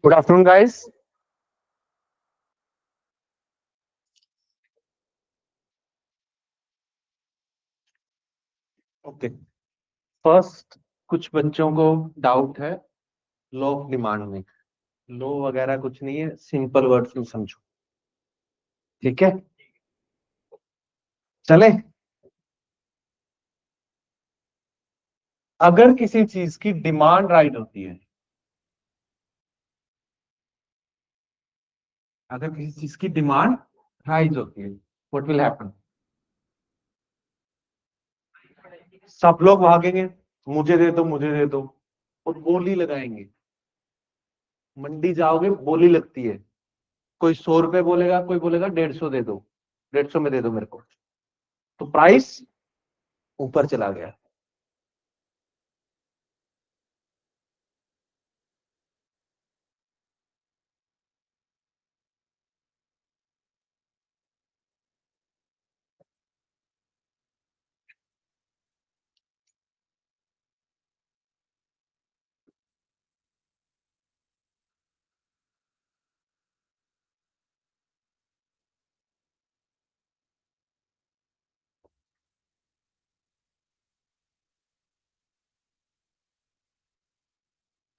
Good afternoon, guys. Okay, first कुछ बच्चों को डाउट है लॉ ऑफ डिमांड में। लॉ वगैरह कुछ नहीं है, सिंपल वर्ड्स में समझो, ठीक है? चले। अगर किसी चीज की डिमांड राइज होती है, अगर किसी चीज की डिमांड राइज होती है, व्हाट विल हैपन? सब लोग भागेंगे, मुझे दे दो, मुझे दे दो, और बोली लगाएंगे। मंडी जाओगे, बोली लगती है। कोई 100 रुपए बोलेगा, कोई बोलेगा 150 दे दो, 150 में दे दो मेरे को। तो प्राइस ऊपर चला गया।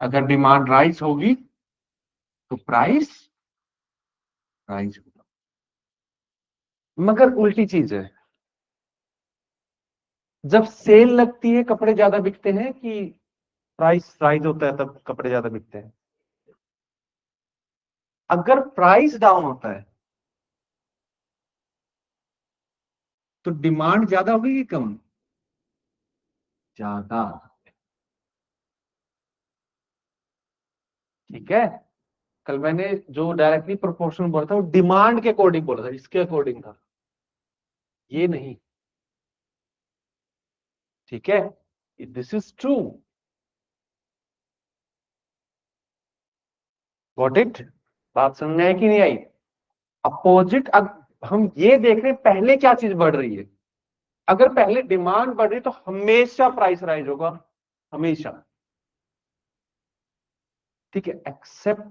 अगर डिमांड राइज होगी तो प्राइस राइज होगा। मगर उल्टी चीज है, जब सेल लगती है कपड़े ज्यादा बिकते हैं कि प्राइस राइज होता है तब कपड़े ज्यादा बिकते हैं? अगर प्राइस डाउन होता है तो डिमांड ज्यादा होगी कि कम? ज्यादा। ठीक है, कल मैंने जो डायरेक्टली प्रोपोर्शनल बोला था वो डिमांड के अकॉर्डिंग बोला था, इसके अकॉर्डिंग था, ये नहीं। ठीक है, this is true. Got it? बात समझ में आई कि नहीं आई? अपोजिट, अब हम ये देख रहे हैं पहले क्या चीज बढ़ रही है। अगर पहले डिमांड बढ़ रही तो हमेशा प्राइस राइज होगा, हमेशा। ठीक है, accept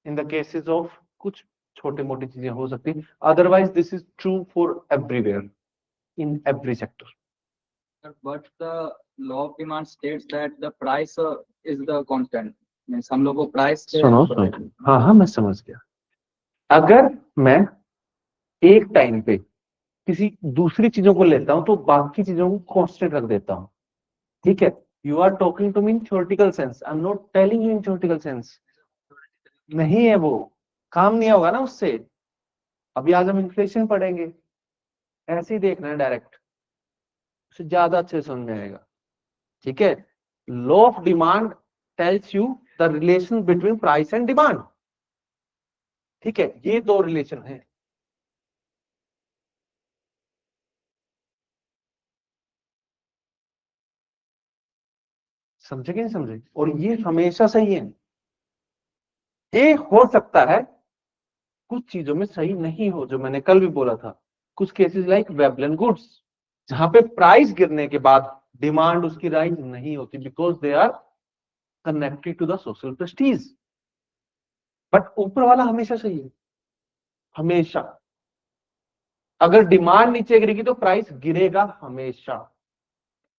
in the cases of कुछ छोटे मोटी चीजें हो सकती है, otherwise this is true for everywhere in every sector. But the law of demand states that the price is the constant. Means हम लोग को price सुनो सुनो, हाँ हाँ मैं समझ गया। अगर मैं एक टाइम पे किसी दूसरी चीजों को लेता हूं तो बाकी चीजों को कांस्टेंट रख देता हूं, ठीक है? You are talking to me in theoretical sense, I am not telling you in theoretical sense. नहीं है, वो काम नहीं होगा ना उससे। अभी आज हम इन्फ्लेशन पढ़ेंगे, ऐसे ही देखना है डायरेक्ट, उससे ज्यादा अच्छे से समझ में आएगा। ठीक है, law of demand tells you the relation between price and demand. ठीक है, ये दो रिलेशन है। समझे कि नहीं समझे? और ये हमेशा सही है। ये हो सकता है कुछ चीजों में सही नहीं हो, जो मैंने कल भी बोला था, कुछ केसेस लाइक वेबलन गुड्स, जहां पे प्राइस गिरने के बाद डिमांड उसकी राइज नहीं होती, because they are connected to the social prestige. But ऊपर वाला हमेशा सही है, हमेशा। अगर डिमांड नीचे गिरेगी तो प्राइस गिरेगा हमेशा।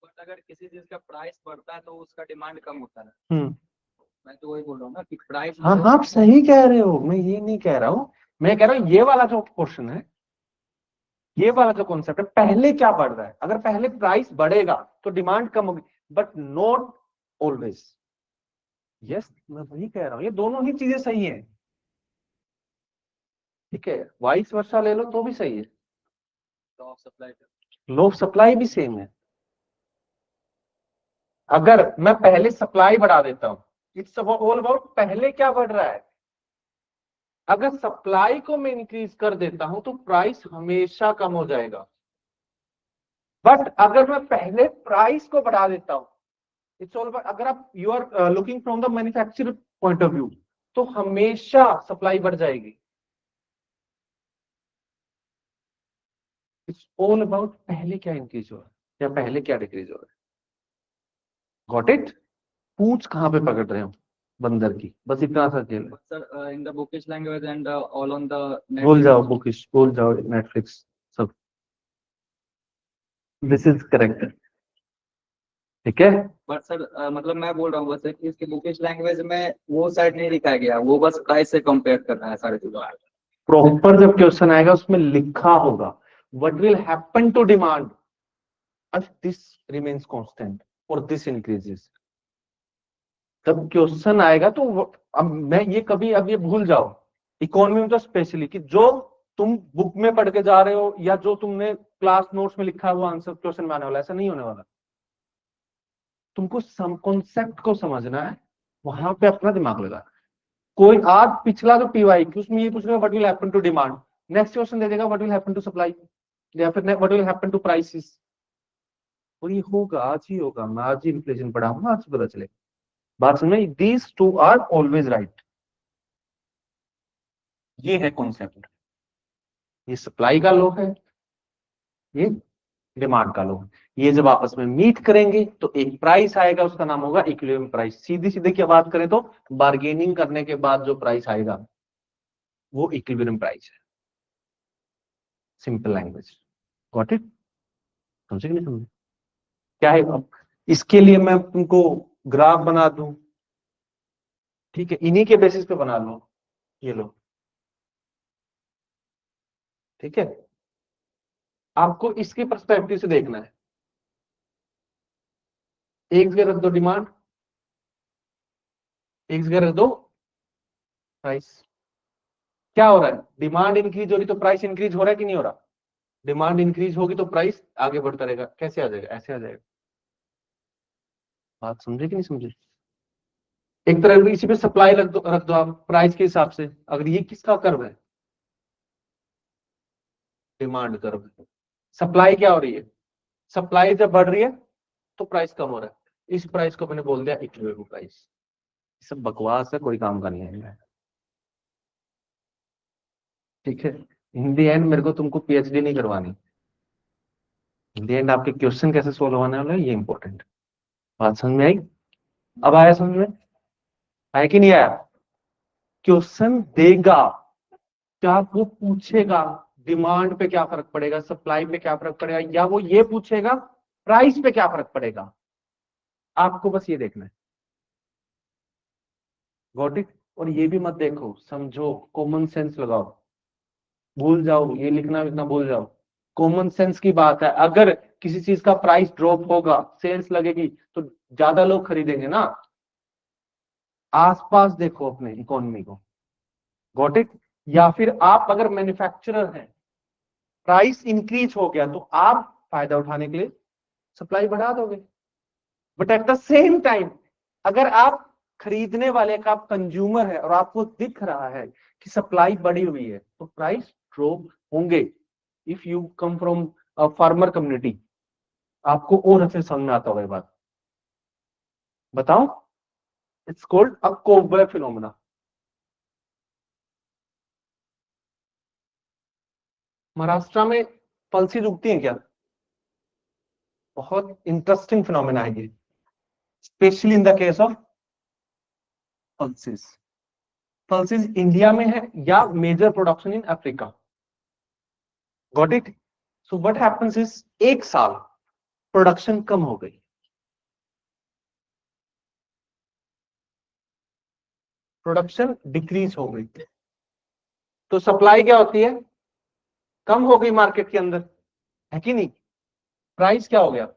बट अगर किसी चीज का प्राइस बढ़ता है तो उसका डिमांड कम होता है। मैं तो वही बोल रहा हूँ ना कि प्राइस। हाँ हाँ, आप सही कह रहे हो, मैं ये नहीं कह रहा हूं। मैं कह रहा हूं ये वाला जो क्वेश्चन है, ये वाला जो कॉन्सेप्ट है, पहले क्या बढ़ रहा है? अगर पहले प्राइस बढ़ेगा तो डिमांड कम होगी, बट नॉट ऑलवेज। यस, मैं वही कह रहा हूं, ये दोनों ही चीजें सही है। ठीक है, वाइस वर्षा ले लो तो भी सही है, law of supply. Low supply भी सेम है। अगर मैं पहले सप्लाई बढ़ा देता हूं, इट्स ऑल अबाउट पहले क्या बढ़ रहा है। अगर सप्लाई को मैं इंक्रीज कर देता हूं तो प्राइस हमेशा कम हो जाएगा। बट अगर मैं पहले प्राइस को बढ़ा देता हूं इट्स ऑल अबाउट, अगर आप you are looking from the manufacturer point of view तो हमेशा सप्लाई बढ़ जाएगी। इट्स ऑल अबाउट पहले क्या इंक्रीज हो रहा है या पहले क्या डिक्रीज हो रहा है। Got it? पूंछ कहां पे पकड़ रहे हो बंदर की, बस इतना सा खेल। Sir, in the bookish language and all on the भूल Netflix. जाओ बुकिश, भूल जाओ नेटफ्लिक्स सब, दिस इज करेक्ट। ठीक है, बट सर मतलब मैं बोल रहा हूँ बस कि इसके बुकिश लैंग्वेज में वो साइड नहीं लिखा गया, वो बस प्राइस से कंपेयर कर रहा है सारी चीजों। प्रॉपर जब क्वेश्चन आएगा उसमें लिखा होगा what will happen to demand if this remains constant or this increases। जब क्वेश्चन आएगा तो अब मैं ये कभी अब ये भूल जाओ, इकोनॉमी में तो स्पेशली कि जो तुम बुक में पढ़ के जा रहे हो या जो तुमने क्लास नोट्स में लिखा है वो आंसर क्वेश्चन में आने वाला, ऐसा नहीं होने वाला। तुमको कॉन्सेप्ट को समझना है, वहां पे अपना दिमाग लगा। कोई आज पिछला जो पीवाई उसमें ये पूछ रहा है what will happen to demand, next question दे देगा what will happen to supply या फिर what will happen to prices. और ये होगा, आज ही होगा, मैं आज ही इन्फ्लेशन पढ़ाऊंगा, आज पता चलेगा। बात समझ में? These two are always right. ये है कॉन्सेप्ट, ये सप्लाई का लॉ है, ये डिमांड का लॉ। ये जब आपस में मीट करेंगे तो एक प्राइस आएगा, उसका नाम होगा इक्विलिब्रियम प्राइस। सीधी सीधे क्या बात करें तो बार्गेनिंग करने के बाद जो प्राइस आएगा वो इक्विलिब्रियम प्राइस है। Simple language, got it? समझे कि नहीं समझे? क्या है अब इसके लिए मैं तुमको ग्राफ बना दूं, ठीक है, इन्हीं के बेसिस पे बना लो, ये लो, ठीक है। आपको इसके पर्सपेक्टिव से देखना है। एक जगह रख दो डिमांड, एक जगह रख दो प्राइस। क्या हो रहा है? डिमांड इंक्रीज हो रही तो प्राइस इंक्रीज हो रहा है कि नहीं हो रहा? डिमांड इंक्रीज होगी तो प्राइस आगे बढ़ता रहेगा। कैसे आ जाएगा? ऐसे आ जाएगा। बात समझे कि नहीं समझे? एक तरह इसी पे सप्लाई रख दो आप प्राइस के हिसाब से। अगर ये किसका कर्व है? Demand curve. सप्लाई क्या हो रही है? सप्लाई जब बढ़ रही है तो प्राइस कम हो रहा है। इस प्राइस को मैंने बोल दिया इक्विलिब्रियम प्राइस। सब बकवास है, कोई काम का नहीं है। ठीक है, इन दी एंड मेरे को तुमको पीएचडी नहीं करवानी, इन दी एंड आपके क्वेश्चन कैसे सोल्व होने वाले हैं ये इंपॉर्टेंट। बात समझ में आई? अब आया समझ में? आया कि नहीं आया? क्वेश्चन देगा क्या, वो पूछेगा डिमांड पे क्या फर्क पड़ेगा, सप्लाई पे क्या फर्क पड़ेगा, या वो ये पूछेगा प्राइस पे क्या फर्क पड़ेगा। आपको बस ये देखना है। Got it? और ये भी मत देखो, समझो, कॉमन सेंस लगाओ। भूल जाओ ये लिखना विखना, भूल जाओ। कॉमन सेंस की बात है। अगर किसी चीज का प्राइस ड्रॉप होगा, सेल्स लगेगी तो ज्यादा लोग खरीदेंगे ना। आसपास देखो अपने इकोनॉमी को। Got it? या फिर आप अगर मैन्युफैक्चरर हैं, प्राइस इंक्रीज हो गया तो आप फायदा उठाने के लिए सप्लाई बढ़ा दोगे। But at the same time अगर आप खरीदने वाले का आप कंज्यूमर है और आपको दिख रहा है कि सप्लाई बढ़ी हुई है तो प्राइस ड्रॉप होंगे। If you come from farmer community, आपको और अच्छे समझ में आता होगा ये बात। बताओ, it's called a Kobe phenomena. Maharashtra में पल्सीज उगती हैं क्या? बहुत इंटरेस्टिंग फिनोमेना है ये, especially in the case of pulses. Pulses India में है या major production in Africa. Got it? So what happens is एक साल प्रोडक्शन कम हो गई, प्रोडक्शन डिक्रीज हो गई, तो सप्लाई क्या होती है? कम हो गई मार्केट के अंदर, है कि नहीं? प्राइस क्या हो गया?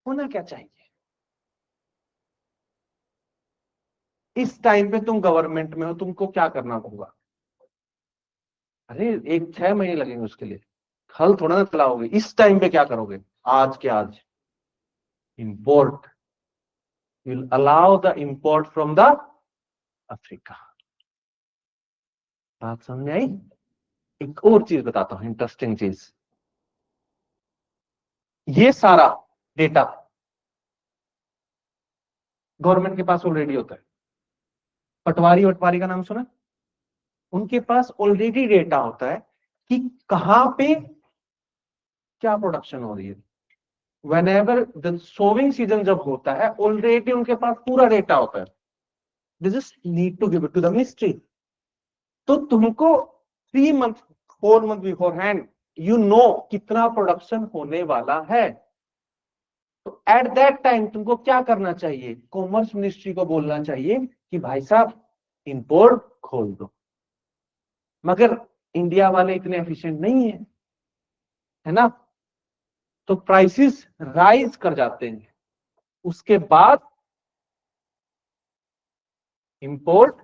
होना क्या चाहिए? इस टाइम पे तुम गवर्नमेंट में हो, तुमको क्या करना होगा? अरे एक 6 महीने लगेंगे उसके लिए, हल थोड़ा ना चलाओगे। इस टाइम पे क्या करोगे? आज के आज import, will allow the import from the Africa. बात समझ में आई? एक और चीज बताता हूं, इंटरेस्टिंग चीज। ये सारा डेटा गवर्नमेंट के पास ऑलरेडी होता है। पटवारी वटवारी का नाम सुना? उनके पास ऑलरेडी डेटा होता है कि कहां पे क्या प्रोडक्शन हो रही है। whenever the sowing सीजन जब होता है ऑलरेडी उनके पास पूरा डेटा होता है, they just need to give it to the ministry। तो तुमको 3 month 4 month before hand you know कितना प्रोडक्शन होने वाला है। तो एट दैट टाइम तुमको क्या करना चाहिए, कॉमर्स मिनिस्ट्री को बोलना चाहिए कि भाई साहब इंपोर्ट खोल दो। मगर इंडिया वाले इतने एफिशिएंट नहीं है ना, तो प्राइसेस राइज कर जाते हैं, उसके बाद इंपोर्ट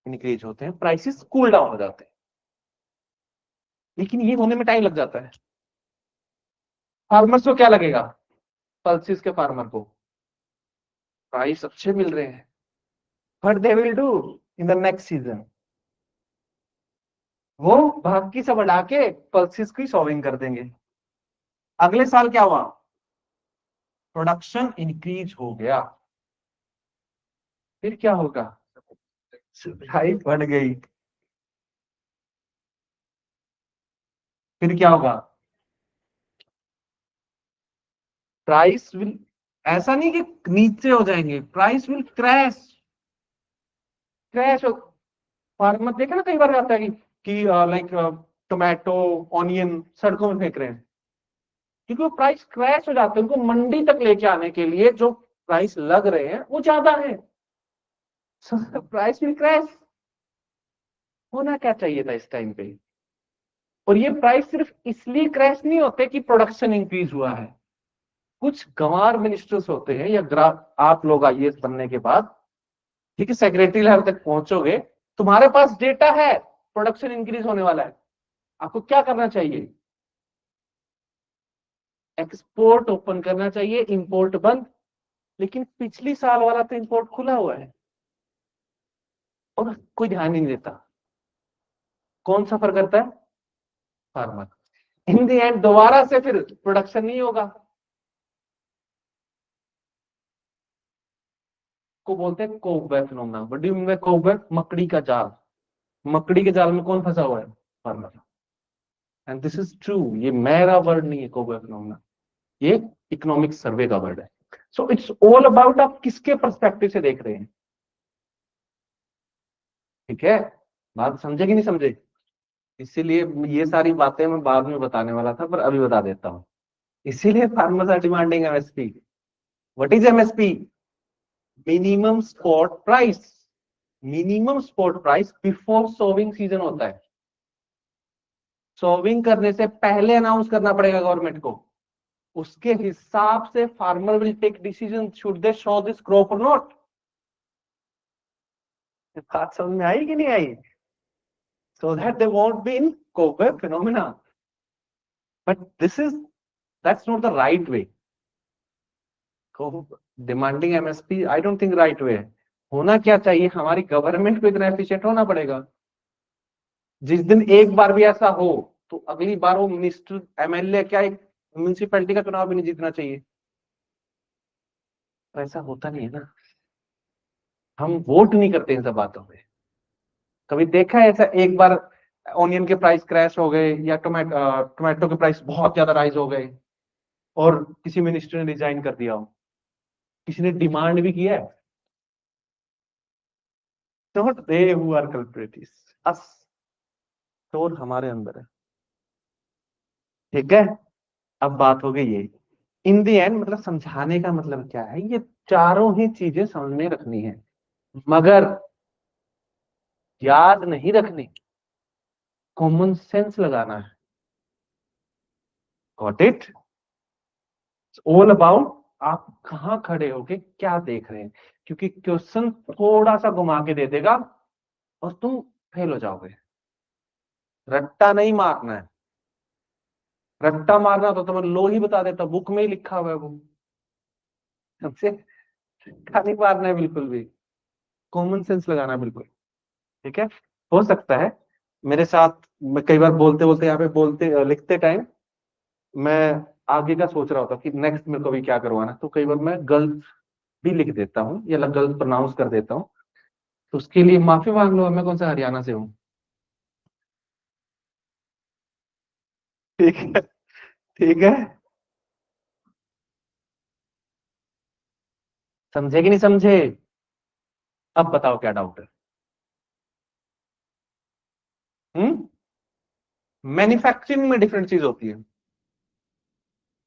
इंक्रीज होते हैं, प्राइसेस कूल डाउन हो जाते हैं। लेकिन ये होने में टाइम लग जाता है। फार्मर्स को क्या लगेगा, पल्सेस के फार्मर को प्राइस अच्छे मिल रहे हैं, but they will do in the next season, वो भाग से बढ़ा के पल्सेस की सॉविंग कर देंगे। अगले साल क्या हुआ, प्रोडक्शन इंक्रीज हो गया, फिर क्या होगा, सप्लाई बढ़ गई, फिर क्या होगा, प्राइस विल, ऐसा नहीं कि नीचे हो जाएंगे, price will crash. Crash farmer देखा ना, कई बार आता है कि लाइक टोमेटो ऑनियन सड़कों में फेंक रहे हैं, क्योंकि वो प्राइस क्रैश हो जाते हैं। उनको मंडी तक लेके आने के लिए जो प्राइस लग रहे हैं वो ज्यादा है, प्राइस विल क्रैश। होना क्या चाहिए था इस टाइम पे। और ये प्राइस सिर्फ इसलिए क्रैश नहीं होते कि प्रोडक्शन इंक्रीज हुआ है। कुछ गंवार मिनिस्टर्स होते हैं, या आप लोग आईएएस बनने के बाद, ठीक है, सेक्रेटरी लेवल तक पहुंचोगे, तुम्हारे पास डेटा है प्रोडक्शन इंक्रीज होने वाला है, आपको क्या करना चाहिए, एक्सपोर्ट ओपन करना चाहिए, इंपोर्ट बंद। लेकिन पिछली साल वाला तो इंपोर्ट खुला हुआ है और कोई ध्यान ही नहीं देता। कौन सफर करता है, फार्मर। इन द एंड दोबारा से फिर प्रोडक्शन नहीं होगा। को बोलते हैं cobweb phenomena. What do you mean by cobweb, मकड़ी का जाल। मकड़ी के जाल में कौन फंसा हुआ है, farmer. And this is true, ये मेरा वर्ड नहीं है कोबवे फिनोमेना, ये इकोनॉमिक सर्वे का वर्ड है। सो इट्स ऑल अबाउट आप किसके पर्सपेक्टिव से देख रहे हैं। ठीक है, बात समझे कि नहीं समझे। इसीलिए ये सारी बातें मैं बाद में बताने वाला था, पर अभी बता देता हूं। इसीलिए farmers are demanding MSP. What is MSP, minimum spot price. Minimum spot price before sowing season होता है। सोविंग करने से पहले अनाउंस करना पड़ेगा गवर्नमेंट को, उसके हिसाब से farmer will take decision, should they sow this crop और नॉट। बात समझ में आई कि नहीं आई, so that they won't be in cobweb phenomena, but that's not the right way। Demanding MSP I don't think right way है। होना क्या चाहिए, हमारी गवर्नमेंट को इतना एफिशिएंट होना पड़ेगा, जिस दिन एक बार भी ऐसा हो तो अगली बार वो मिनिस्टर एमएलए क्या, एक म्यूनिसिपैलिटी का चुनाव भी नहीं जीतना चाहिए। तो ऐसा होता नहीं है ना, हम वोट नहीं करते इन सब बातों पे। कभी देखा है ऐसा एक बार ऑनियन के प्राइस क्रैश हो गए, या टोमेटो के प्राइस बहुत ज्यादा राइज हो गए और किसी मिनिस्टर ने रिजाइन कर दिया हो, किसी ने डिमांड भी किया है। नॉट दे हु आर कल्प्रिटिस, अस, चोर हमारे अंदर है। ठीक है, अब बात हो गई ये। इन द एंड मतलब समझाने का मतलब क्या है, ये चारों ही चीजें समझ में रखनी है, मगर याद नहीं रखनी, कॉमन सेंस लगाना है। गॉट इट, ऑल अबाउट आप कहां खड़े होके क्या देख रहे हैं, क्योंकि क्वेश्चन थोड़ा सा घुमा के दे देगा और तुम फेल हो जाओगे। रट्टा नहीं मारना है, रट्टा मारना तो तुम्हें लो ही बता देता, बुक में ही लिखा हुआ है वो। हमसे रट्टा नहीं मारना है बिल्कुल भी, कॉमन सेंस लगाना है बिल्कुल। ठीक है, हो सकता है मेरे साथ, मैं कई बार बोलते बोलते यहाँ पे बोलते लिखते टाइम मैं आगे का सोच रहा होता हूँ कि नेक्स्ट मेरे को भी क्या करवाना, तो कई बार मैं गलत भी लिख देता हूँ या गलत प्रोनाउंस कर देता हूँ, तो उसके लिए माफी मांग लो। मैं कौन सा हरियाणा से हूँ। ठीक है, ठीक है, समझे कि नहीं समझे? अब बताओ क्या डाउट है। मैन्युफैक्चरिंग में डिफरेंट चीज होती है।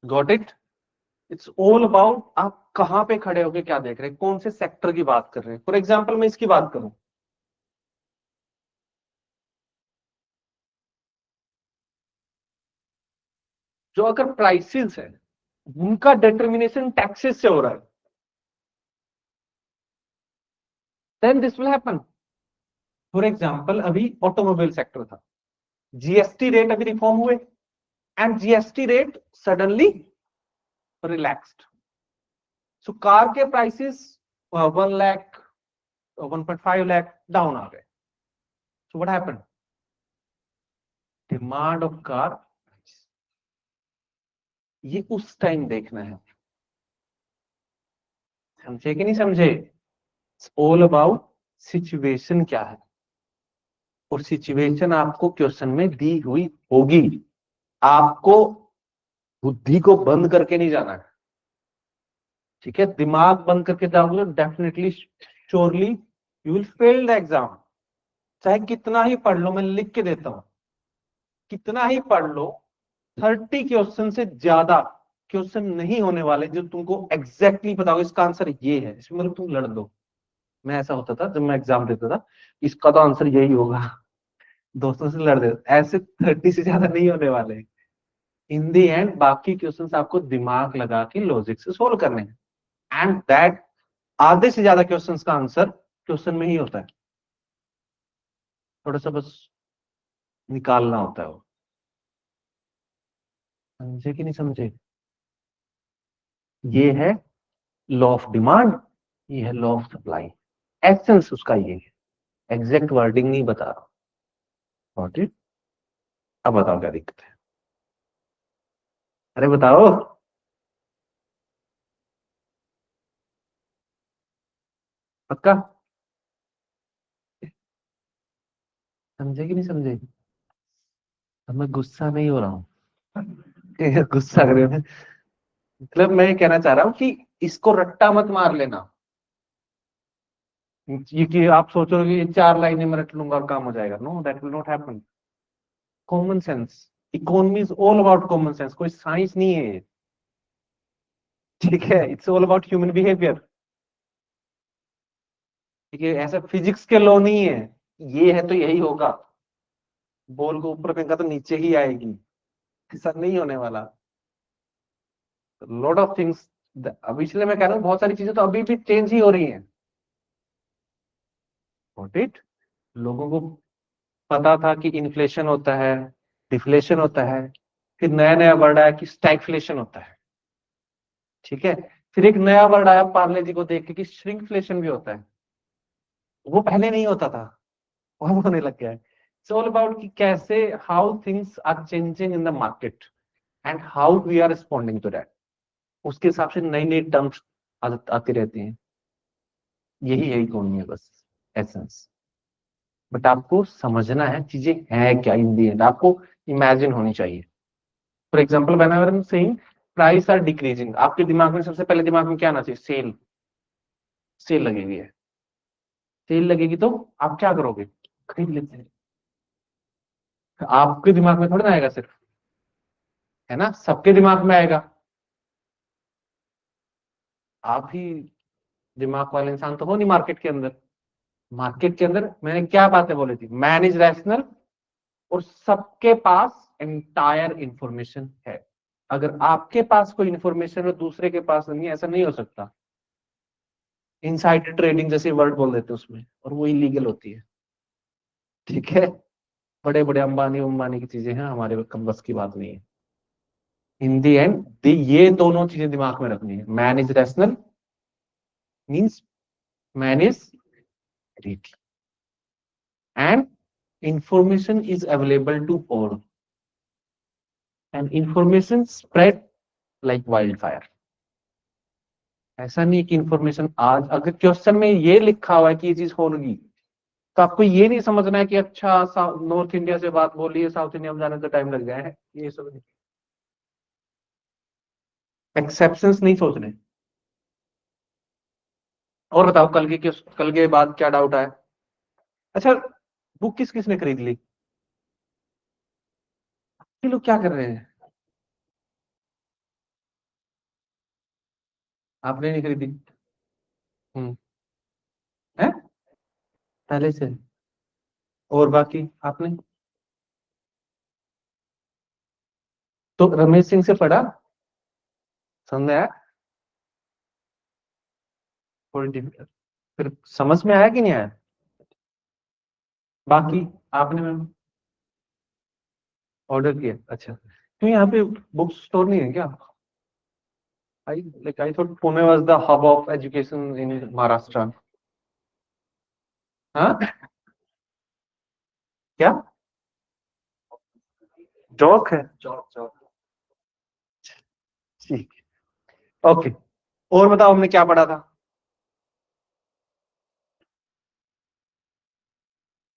Got it? It's all about आप कहां पे खड़े होके क्या देख रहे हैं, कौन से सेक्टर की बात कर रहे हैं। फॉर एग्जाम्पल मैं इसकी बात करूं, जो अगर प्राइसेस है उनका डिटर्मिनेशन टैक्सेस से हो रहा है, then this will happen. For example अभी ऑटोमोबाइल सेक्टर था, जीएसटी रेट अभी रिफॉर्म हुए and GST rate suddenly relaxed, so car के प्राइसेस 1 लाख 1.5 लाख डाउन आ गए। So what happened, demand of car, ये उस टाइम देखना है। समझे कि नहीं समझे? ऑल अबाउट सिचुएशन क्या है, और सिचुएशन आपको क्वेश्चन में दी हुई होगी। आपको बुद्धि को बंद करके नहीं जाना है, ठीक है? दिमाग बंद करके जाओगे definitely surely you will fail the exam. चाहे कितना ही पढ़ लो, मैं लिख के देता हूं, कितना ही पढ़ लो, 30 क्वेश्चन से ज्यादा क्वेश्चन नहीं होने वाले जो तुमको एग्जैक्टली पता होगा इसका आंसर ये है, इसमें मतलब तुम लड़ लो। मैं ऐसा होता था जब मैं एग्जाम देता था, इसका तो आंसर यही होगा, दोस्तों से लड़ दे, ऐसे 30 से ज्यादा नहीं होने वाले। इन दी एंड बाकी क्वेश्चंस आपको दिमाग लगा के लॉजिक से सोल्व करने हैं, एंड दैट आधे से ज्यादा क्वेश्चंस का आंसर क्वेश्चन में ही होता है, थोड़ा सा बस निकालना होता है वो। समझे कि नहीं समझे? ये है लॉ ऑफ डिमांड, ये है लॉ ऑफ सप्लाई, एसेंस उसका ये है, एग्जैक्ट वर्डिंग नहीं बता रहा। Got it? अब बताओ क्या दिक्कत है, अरे बताओ। पक्का? समझे कि नहीं समझे? अब मैं गुस्सा नहीं हो रहा हूँ। गुस्सा कर रहे हो? मतलब मैं ये कहना चाह रहा हूँ कि इसको रट्टा मत मार लेना, ये कि आप सोचोगे ये 4 लाइनें में रट लूंगा और काम हो जाएगा। No, that will not happen. Common sense, economy is all about common sense, कोई साइंस नहीं है ये, ठीक है? It's all about human behaviour, ठीक है? ऐसा फिजिक्स के लॉ नहीं है, ये है तो यही होगा, बॉल को ऊपर फेंका तो नीचे ही आएगी, ऐसा नहीं होने वाला। लॉट ऑफ थिंग्स, अब इसलिए मैं कह रहा हूँ बहुत सारी चीजें तो अभी भी चेंज ही हो रही हैं। Got it? लोगों को पता था कि इन्फ्लेशन होता है, डिफ्लेशन होता है, फिर नया नया वर्ड आया कि स्टैगफ्लेशन होता है, ठीक है? फिर एक नया वर्ड आया पार्ले जी को देख के कि श्रिंकफ्लेशन भी होता है, वो पहले नहीं होता था, वो अब होने लग गया है। इट्स ऑल अबाउट कि कैसे how things are changing in the market and how we are responding to that, उसके हिसाब से नई नई टर्म्स आती रहती हैं। यही है इकोनॉमी है बस, एसेंस। बट आपको समझना है चीजें हैं क्या इन दी एंड, आपको इमेजिन होनी चाहिए। For example when I am saying price are decreasing, आपके दिमाग में सबसे पहले दिमाग में क्या आना चाहिए? सेल, सेल लगी हुई है, सेल लगेगी तो आप क्या करोगे? खरीद लेते हैं। आपके दिमाग में थोड़ा ना आएगा सिर्फ, है ना? सबके दिमाग में आएगा। आप ही दिमाग वाले इंसान तो हो नहीं मार्केट के अंदर। मार्केट के अंदर मैंने क्या बातें बोली थी, मैन इज रैशनल, और सबके पास एंटायर इंफॉर्मेशन है। अगर आपके पास कोई इंफॉर्मेशन और दूसरे के पास नहीं है, ऐसा नहीं हो सकता। इनसाइडर ट्रेडिंग जैसे वर्ड बोल देते हैं उसमें, और वो इलीगल होती है, ठीक है? बड़े बड़े अंबानी उम्बानी की चीजें हैं, हमारे कम बस की बात नहीं है। इन दी एंड ये दोनों चीजें दिमाग में रखनी है, man is rational means man is rate, and information is available to all, and information spread like wildfire. ऐसा नहीं कि इंफॉर्मेशन आज अगर क्वेश्चन में ये लिखा हुआ है कि ये चीज होगी, तो आपको ये नहीं समझना है कि अच्छा नॉर्थ इंडिया से बात बोली है, साउथ इंडिया में जाने तो टाइम लग गया है, ये सब एक्सेप्शंस नहीं सोचने। और बताओ कल के बाद क्या डाउट आया? अच्छा, बुक किस किसने खरीद ली? ये लोग क्या कर रहे हैं? आपने नहीं खरीदी? हम्म। है पहले से? और बाकी आपने? तो रमेश सिंह से पढ़ा, समझ में आया? थोड़ी difficult। फिर समझ में आया कि नहीं आया? बाकी आपने मैम ऑर्डर किया? अच्छा, क्यों यहाँ पे बुक स्टोर नहीं है क्या? I thought Pune was the hub of education in Maharashtra. हाँ क्या? जॉक है? Job, job. ठीक, ओके। और बताओ हमने क्या पढ़ा था?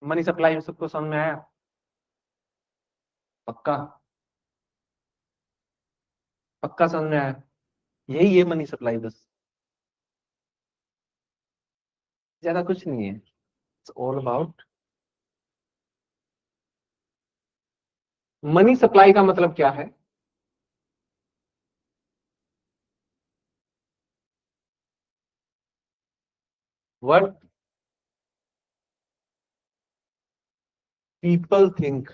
मनी सप्लाई में सबको समझ में आया? पक्का? पक्का समझ में आया? यही है मनी सप्लाई, बस, ज्यादा कुछ नहीं है। It's all about money supply. का मतलब क्या है? What people think.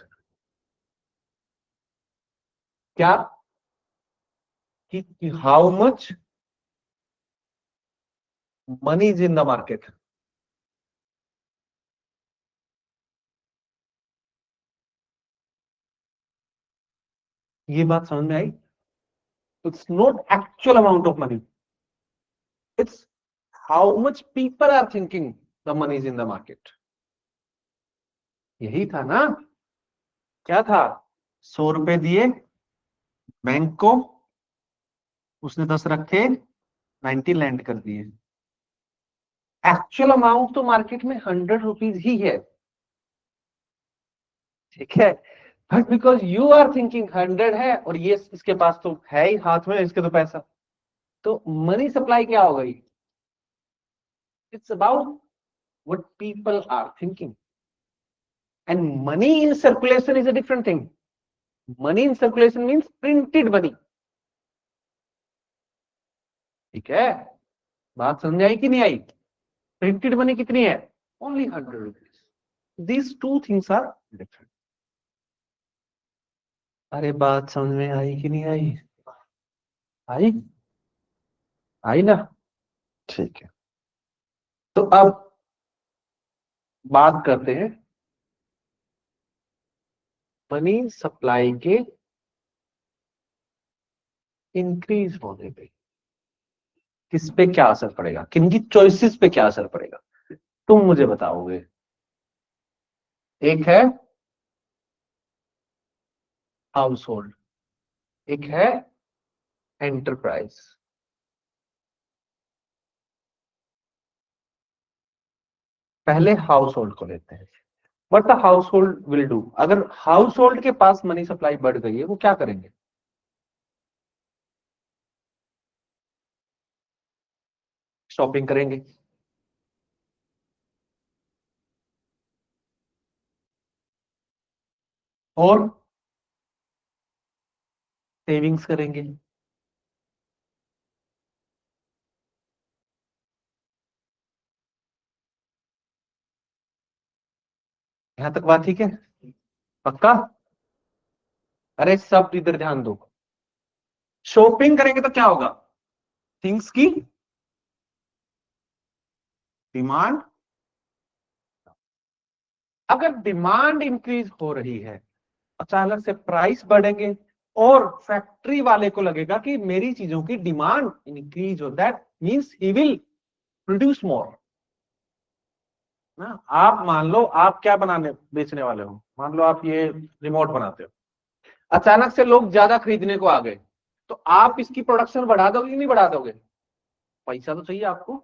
क्या? कि how much money is in the market. ये बात समझ में आई? It's not actual amount of money, it's how much people are thinking the money is in the market. यही था ना? क्या था? 100 रुपए दिए बैंक को, उसने 10 रखे, 90 लैंड कर दिए। एक्चुअल अमाउंट तो मार्केट में 100 रुपीज ही है, ठीक है? But because you are thinking 100 है और ये इसके पास तो है ही हाथ में, इसके तो पैसा, तो मनी सप्लाई क्या हो गई? It's about what people are thinking, and money in circulation is a different thing. Money in circulation means printed money, ठीक है? बात समझ आई कि नहीं आई? प्रिंटेड मनी कितनी है? Only 100 rupees. These two things are different. अरे बात समझ में आई कि नहीं आई? आई? आई ना? ठीक है, तो अब बात करते हैं मनी सप्लाई के इंक्रीज होने पे किस पे क्या असर पड़ेगा, किन की चॉइसेस पे क्या असर पड़ेगा, तुम मुझे बताओगे। एक है हाउस होल्ड, एक है एंटरप्राइज। पहले हाउस होल्ड को लेते हैं। What the house hold will do? अगर हाउस होल्ड के पास मनी सप्लाई बढ़ गई है, वो क्या करेंगे? शॉपिंग करेंगे, और सेविंग्स करेंगे। यहां तक बात ठीक है? पक्का? अरे सब इधर ध्यान दो। शॉपिंग करेंगे तो क्या होगा? थिंग्स की डिमांड, अगर डिमांड इंक्रीज हो रही है, अचानक से प्राइस बढ़ेंगे, और फैक्ट्री वाले को लगेगा कि मेरी चीजों की डिमांड इंक्रीज हो, that means he will produce more ना। आप मान लो आप क्या बनाने बेचने वाले हो, मान लो आप ये रिमोट बनाते हो, अचानक से लोग ज्यादा खरीदने को आ गए, तो आप इसकी प्रोडक्शन बढ़ा दोगे कि नहीं बढ़ा दोगे? पैसा तो चाहिए आपको।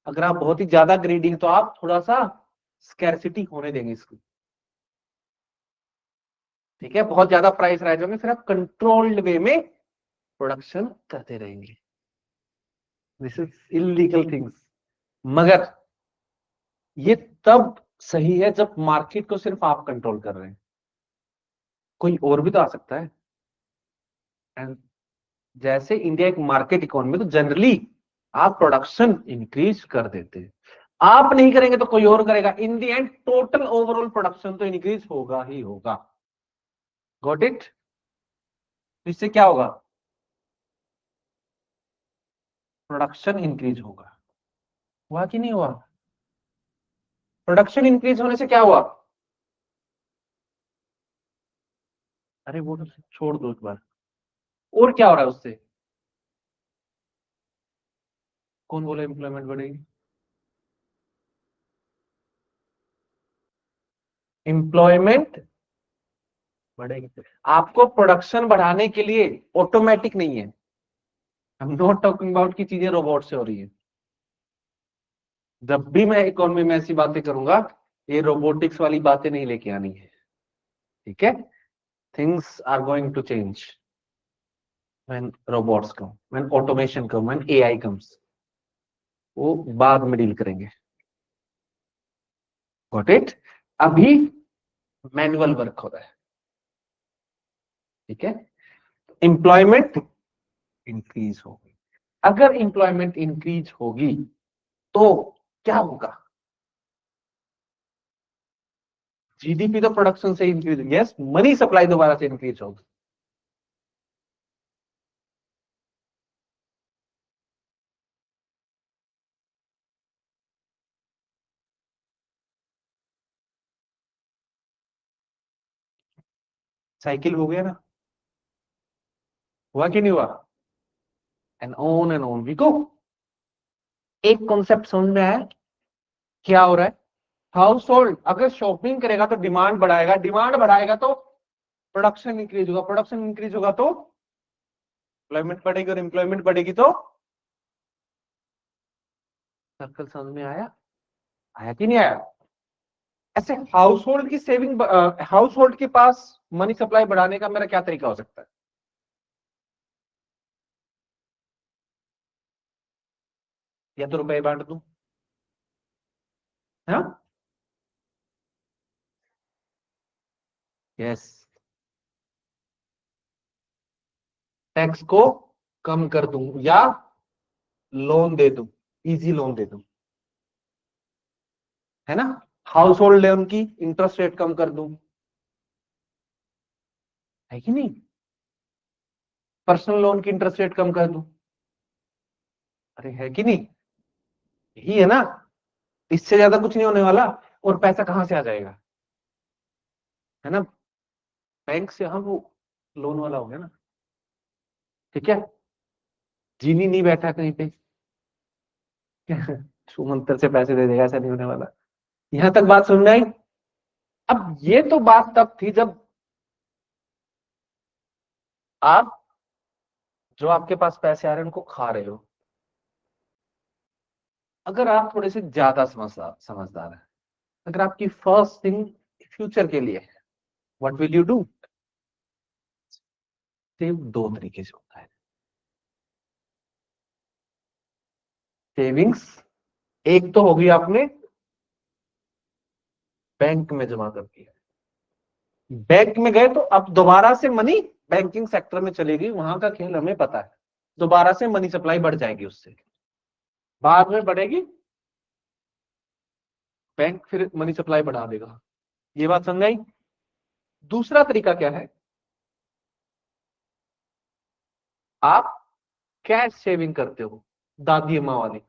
अगर आप बहुत ही ज्यादा ग्रेडी हैं तो आप थोड़ा सा स्कैर्सिटी होने देंगे इसको, ठीक है? बहुत ज्यादा प्राइस राइज होंगे, फिर आप कंट्रोल्ड वे में प्रोडक्शन करते रहेंगे। This is illegal things. मगर ये तब सही है जब मार्केट को सिर्फ आप कंट्रोल कर रहे हैं, कोई और भी तो आ सकता है। एंड जैसे इंडिया एक मार्केट इकोनॉमी, तो जनरली आप प्रोडक्शन इंक्रीज कर देते हैं। आप नहीं करेंगे तो कोई और करेगा। इन the and total overall production तो इंक्रीज होगा ही होगा। Got it? इससे क्या होगा? प्रोडक्शन इंक्रीज होगा। हुआ कि नहीं हुआ? प्रोडक्शन इंक्रीज होने से क्या हुआ? अरे वो तो छोड़ दो एक बार। और क्या हो रहा है उससे? कौन बोला एम्प्लॉयमेंट बढ़ेगी? एम्प्लॉयमेंट बढ़ेगी। आपको प्रोडक्शन बढ़ाने के लिए ऑटोमेटिक नहीं है, हम नॉट टॉकिंग अबाउट की चीजें रोबोट से हो रही है। जब भी मैं इकोनॉमी में ऐसी बातें करूंगा, ये रोबोटिक्स वाली बातें नहीं लेके आनी है, ठीक है? Things are going to change when robots come, when automation come, when AI comes. वो बाद में डील करेंगे। Got it? अभी मैनुअल वर्क हो रहा है, ठीक है? एम्प्लॉयमेंट इंक्रीज होगी। अगर एम्प्लॉयमेंट इंक्रीज होगी तो क्या होगा? जीडीपी तो प्रोडक्शन से इंक्रीज, यस, मनी सप्लाई दोबारा से इंक्रीज होगी। साइकिल हो गया ना? हुआ कि नहीं हुआ? And on we go. एक कॉन्सेप्ट समझ में आया? क्या हो रहा है? हाउस होल्ड अगर शॉपिंग करेगा तो डिमांड बढ़ाएगा, डिमांड बढ़ाएगा तो प्रोडक्शन इंक्रीज होगा, प्रोडक्शन इंक्रीज होगा तो एम्प्लॉयमेंट बढ़ेगी, और एम्प्लॉयमेंट बढ़ेगी तो सर्कल समझ में आया? आया कि नहीं आया? ऐसे हाउस होल्ड की सेविंग, हाउस होल्ड के पास मनी सप्लाई बढ़ाने का मेरा क्या तरीका हो सकता है? या तो रुपए बांट दूं, हाँ, यस, टैक्स को कम कर दूं, या लोन दे दूं, इजी लोन दे दूं, है ना? हाउस होल्ड लोन की इंटरेस्ट रेट कम कर दूं, है कि नहीं? पर्सनल लोन की इंटरेस्ट रेट कम कर दूं, अरे है कि नहीं? यही है ना? इससे ज्यादा कुछ नहीं होने वाला। और पैसा कहां से आ जाएगा, है ना? बैंक से। हाँ, वो लोन वाला हो गया ना, ठीक है? जीनी नहीं बैठा कहीं पे सुमंत्र से पैसे दे देगा, ऐसा नहीं होने वाला। यहां तक बात सुन में आई? अब ये तो बात तब थी जब आप, जो आपके पास पैसे आ रहे हैं उनको खा रहे हो। अगर आप थोड़े से ज्यादा समझदार समझदार है, अगर आपकी फर्स्ट थिंग फ्यूचर के लिए है, what will you do? Save दो तरीके से होता है। सेविंग्स एक तो होगी आपने बैंक में जमा कर दिया, बैंक में गए तो अब दोबारा से मनी बैंकिंग सेक्टर में चलेगी, वहां का खेल हमें पता है। दोबारा से मनी सप्लाई बढ़ जाएगी, उससे बाद में बढ़ेगी, बैंक फिर मनी सप्लाई बढ़ा देगा। ये बात समझ आई? दूसरा तरीका क्या है? आप कैश सेविंग करते हो, दादी अम्मा वाली,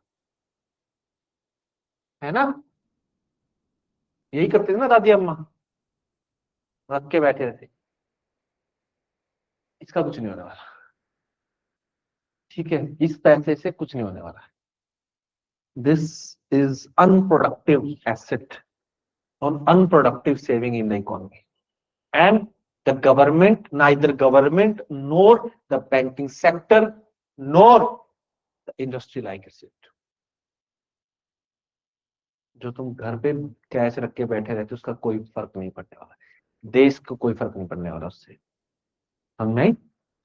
है ना? यही करते थे ना दादी अम्मा, रख के बैठे रहते। इसका कुछ नहीं होने वाला, ठीक है? इस पैसे से कुछ नहीं होने वाला। दिस इज अनप्रोडक्टिव एसेट और unproductive saving in the economy, and The government, neither government nor the banking sector nor the industry likes it. जो तुम घर पे कैश रख के बैठे रहते उसका कोई फर्क नहीं पड़ने वाला, देश को कोई फर्क नहीं पड़ने वाला उससे, समझ में आई?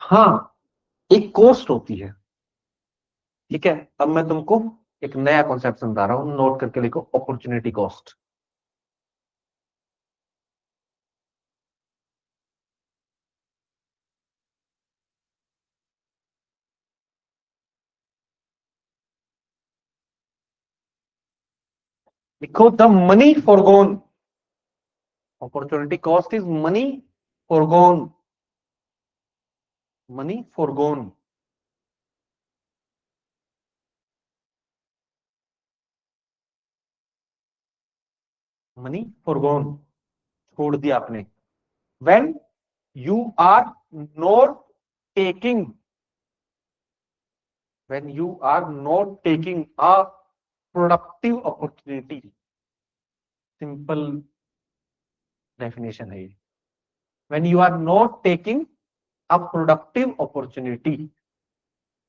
हाँ, एक कॉस्ट होती है, ठीक है। अब मैं तुमको एक नया कॉन्सेप्ट समझा रहा हूं, नोट करके लिखो, अपॉर्चुनिटी कॉस्ट। लिखो, the money forgone, opportunity cost is money forgone, money forgone. Money forgone, छोड़ दिया आपने। When you are not taking, when you are not taking a productive opportunity, simple definition है ये। when you are not taking a productive opportunity,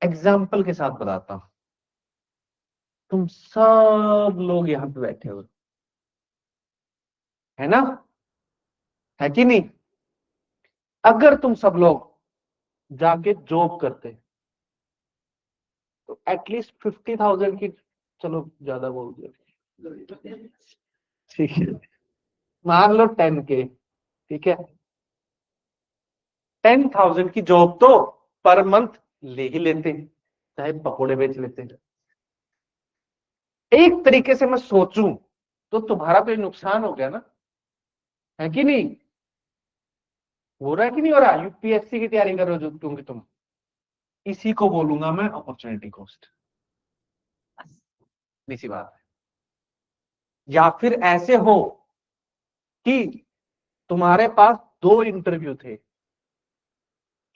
example के साथ बताता हूं, तुम सब लोग यहां पे बैठे हो, है ना, है कि नहीं? अगर तुम सब लोग जाके जॉब करते तो एटलीस्ट 50,000 की, चलो ज्यादा बोल दिया, ठीक है, मान लो 10K, ठीक है, 10,000 की जॉब तो पर मंथ ले ही लेते, चाहे पकोड़े बेच लेते। एक तरीके से मैं सोचूं तो तुम्हारा तो नुकसान हो गया ना, है कि नहीं? हो रहा है कि नहीं हो रहा? यूपीएससी की तैयारी कर रहे हो जो, क्योंकि तुम, इसी को बोलूंगा मैं अपॉर्चुनिटी कॉस्ट, इसी बात है। या फिर ऐसे हो कि तुम्हारे पास दो इंटरव्यू थे,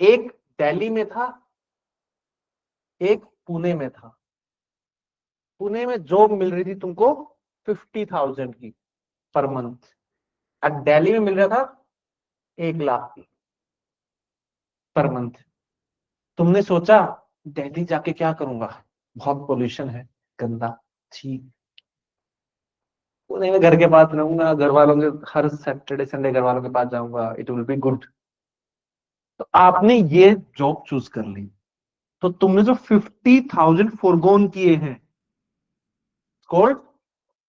एक दिल्ली में था, एक पुणे में था। पुणे में जॉब मिल रही थी तुमको 50,000 की पर मंथ, और दिल्ली में मिल रहा था 1 लाख की पर मंथ। तुमने सोचा दिल्ली जाके क्या करूंगा, बहुत पोल्यूशन है, गंदा, छी, पुणे में घर के पास रहूंगा, घर वालों के हर सैटरडे संडे घर वालों के पास जाऊंगा, इट विल बी गुड। तो आपने ये जॉब चूज कर ली, तो तुमने जो 50,000 फोरगोन किए हैं, called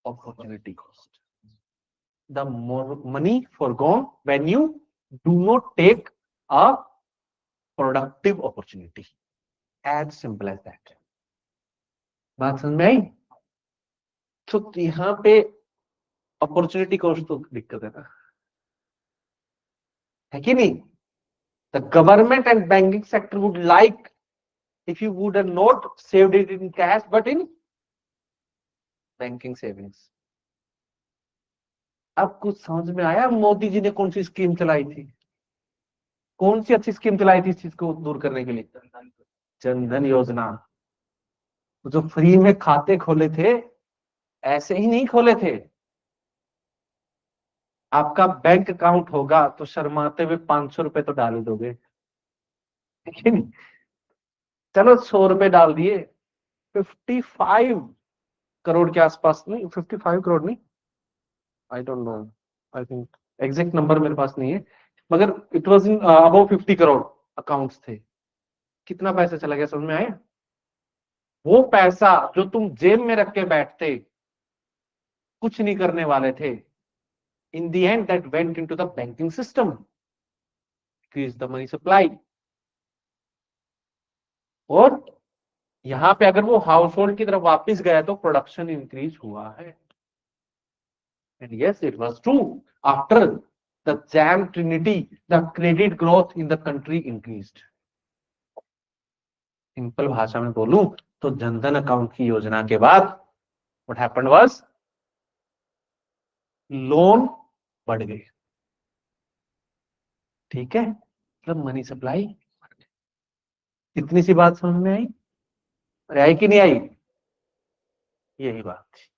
opportunity cost. The money forgone when you do not take a productive opportunity, as simple as that. बात समझ में आई? तो यहां पे अपॉर्चुनिटी कॉस्ट तो दिक्कत है ना, है कि नहीं? The government and banking sector would like if you would have not saved it in cash but in banking savings। अब कुछ समझ में आया मोदी जी ने कौन सी स्कीम चलाई थी, कौन सी अच्छी स्कीम चलाई थी इस चीज को दूर करने के लिए? जनधन योजना। जो फ्री में खाते खोले थे, ऐसे ही नहीं खोले थे, आपका बैंक अकाउंट होगा तो शर्माते हुए 500 रुपए तो डाल ही दोगे, लेकिन चलो 100 रुपए डाल दिए, 55 करोड़ के आसपास, नहीं 55 करोड़ नहीं, I don't know, I think exact number मेरे पास नहीं है, मगर it was in about 50 crore accounts थे। कितना पैसा चला गया, समझ में आया? वो पैसा जो तुम जेब में रख के बैठते, कुछ नहीं करने वाले थे, इन the and that went into the banking system, increase the money supply. और यहां पे अगर वो हाउस होल्ड की तरफ वापस गया तो प्रोडक्शन इंक्रीज हुआ है। And yes, it was true, after the jam Trinity the credit growth in the country increased. Simple भाषा में बोलूं तो जनधन अकाउंट की योजना के बाद व्हाट हैपेंड वाज, लोन बढ़ गए, ठीक है, मतलब मनी सप्लाई। इतनी सी बात समझ में आई? अरे आई कि नहीं आई? यही बात थी।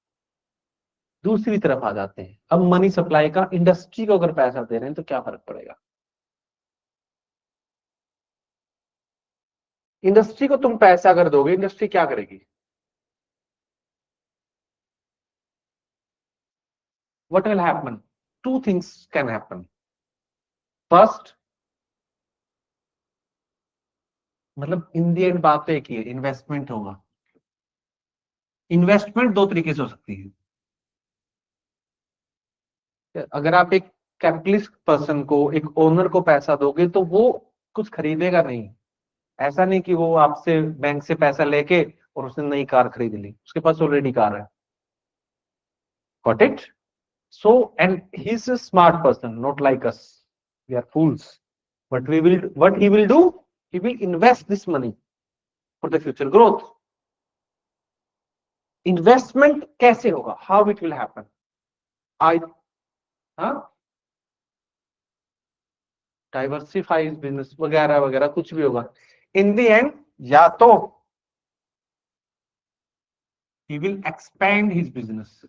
दूसरी तरफ आ जाते हैं, अब मनी सप्लाई का इंडस्ट्री को अगर पैसा दे रहे हैं तो क्या फर्क पड़ेगा? इंडस्ट्री को तुम पैसा अगर दोगे, इंडस्ट्री क्या करेगी? What will happen? Two things can happen. First, मतलब इन दी एंड बात तो एक ही है, इन्वेस्टमेंट होगा। इन्वेस्टमेंट दो तरीके से हो सकती है। अगर आप एक कैपिटलिस्ट पर्सन को, एक ओनर को पैसा दोगे तो वो कुछ खरीदेगा नहीं। ऐसा नहीं कि वो आपसे बैंक से पैसा लेके और उसने नई कार खरीद ली, उसके पास ऑलरेडी कार है। Got it? So, and he's a smart person, not like us. We are fools. What he will do? He will invest this money for the future growth. Investment कैसे होगा? How it will happen? हाँ, diversify his business वगैरह वगैरह कुछ भी होगा। In the end, या तो he will expand his business.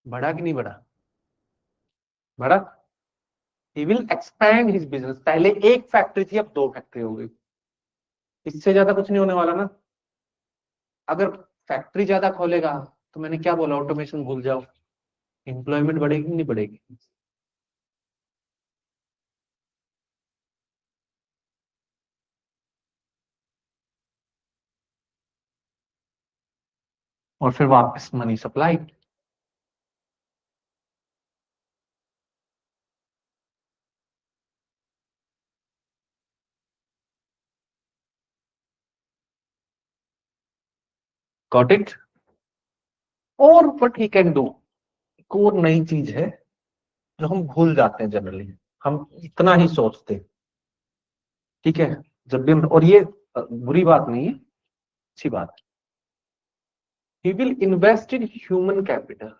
बढ़ा कि नहीं बढ़ा? बढ़ा। He will expand his business. पहले एक फैक्ट्री थी, अब दो फैक्ट्री हो गई। इससे ज्यादा कुछ नहीं होने वाला ना। अगर फैक्ट्री ज्यादा खोलेगा तो मैंने क्या बोला, ऑटोमेशन भूल जाओ, एम्प्लॉयमेंट बढ़ेगी नहीं बढ़ेगी? और फिर वापस मनी सप्लाई। Got it? और व्हाट ही कैन डू, एक और नई चीज है जो हम भूल जाते हैं जनरली, हम इतना ही सोचते हैं। ठीक है, जब भी और ये बुरी बात नहीं है, अच्छी बात है। He will invest in human capital.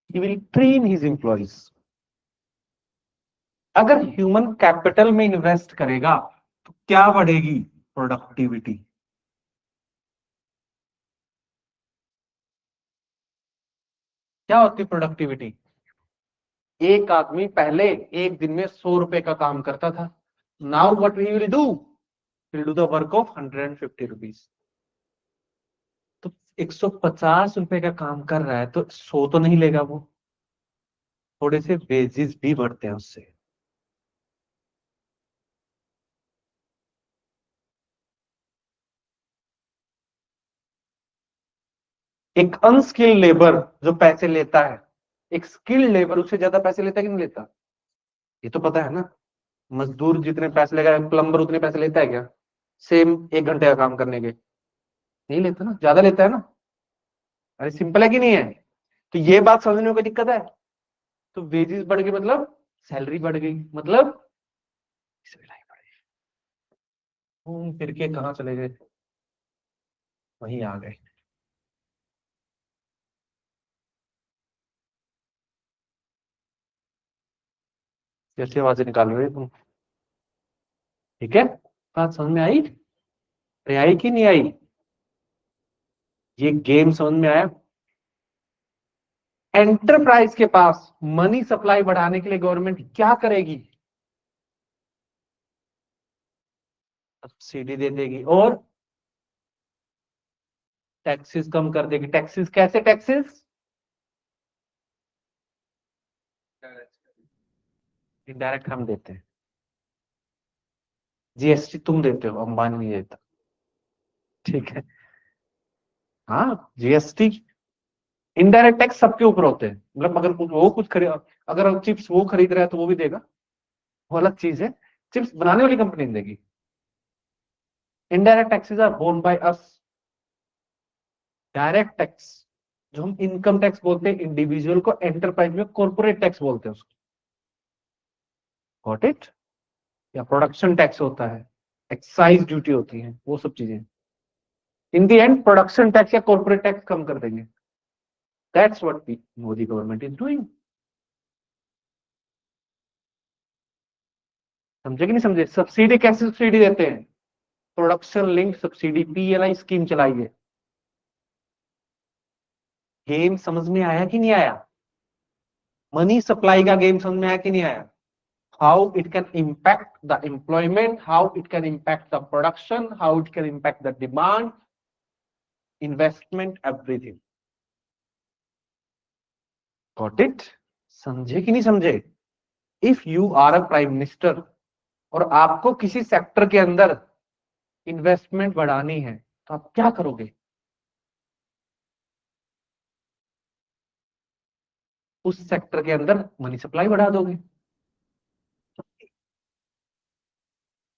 He will train his employees. अगर ह्यूमन कैपिटल में इन्वेस्ट करेगा तो क्या बढ़ेगी? प्रोडक्टिविटी। क्या होती है प्रोडक्टिविटी? एक आदमी पहले एक दिन में 100 रुपए का काम करता था। Now what he will do? Will do the work of 150 rupees. तो 150 रुपए का काम कर रहा है तो 100 तो नहीं लेगा वो, थोड़े से वेजेस भी बढ़ते हैं उससे। एक अनस्किल्ड लेबर जो पैसे लेता है, एक स्किल्ड लेबर उससे ज्यादा पैसे लेता है कि नहीं लेता? ये तो पता है ना। मजदूर जितने पैसे लेगा, प्लम्बर उतने पैसे लेता है क्या सेम 1 घंटे का काम करने के? नहीं लेता ना, ज्यादा लेता है ना। अरे सिंपल है कि नहीं है? तो ये बात समझने में कोई दिक्कत है? तो वेजेस बढ़ गई मतलब सैलरी बढ़ गई, मतलब सिलाई बढ़ गई। घूम फिर के कहाँ चले गए? वहीं आ गए। कैसी आवाजें निकाल रहे हो तुम? ठीक है, बात समझ में आई? अरे आई कि नहीं आई? ये गेम समझ में आया? एंटरप्राइज के पास मनी सप्लाई बढ़ाने के लिए गवर्नमेंट क्या करेगी? सब्सिडी दे देगी और टैक्सेस कम कर देगी। टैक्सेस कैसे? टैक्सेस इनडायरेक्ट हम देते हैं, जीएसटी तुम देते हो, अंबानी नहीं देता। ठीक है, हाँ जीएसटी इनडायरेक्ट टैक्स सबके ऊपर होते हैं। मतलब अगर वो कुछ खरीद, अगर चिप्स वो खरीद रहा है तो वो भी देगा, वो अलग चीज है। चिप्स बनाने वाली कंपनी नहीं देगी। Indirect taxes are borne by us. Direct tax जो हम इनकम टैक्स बोलते हैं इंडिविजुअल को, एंटरप्राइज में कॉर्पोरेट टैक्स बोलते हैं उसको। Got it? या प्रोडक्शन टैक्स होता है, एक्साइज ड्यूटी होती है, वो सब चीजें। इन द एंड प्रोडक्शन टैक्स या कॉर्पोरेट टैक्स कम कर देंगे। That's what Modi government is doing. समझे कि नहीं समझे? सब्सिडी कैसे सब्सिडी देते हैं? Production link subsidy, PLI scheme चलाई है। गेम समझ में आया कि नहीं आया? मनी सप्लाई का गेम समझ में आया कि नहीं आया? How it can impact the employment, how it can impact the production, how it can impact the demand, investment, everything. Got it? समझे कि नहीं समझे? If you are a prime minister और आपको किसी सेक्टर के अंदर इन्वेस्टमेंट बढ़ानी है तो आप क्या करोगे? उस सेक्टर के अंदर मनी सप्लाई बढ़ा दोगे।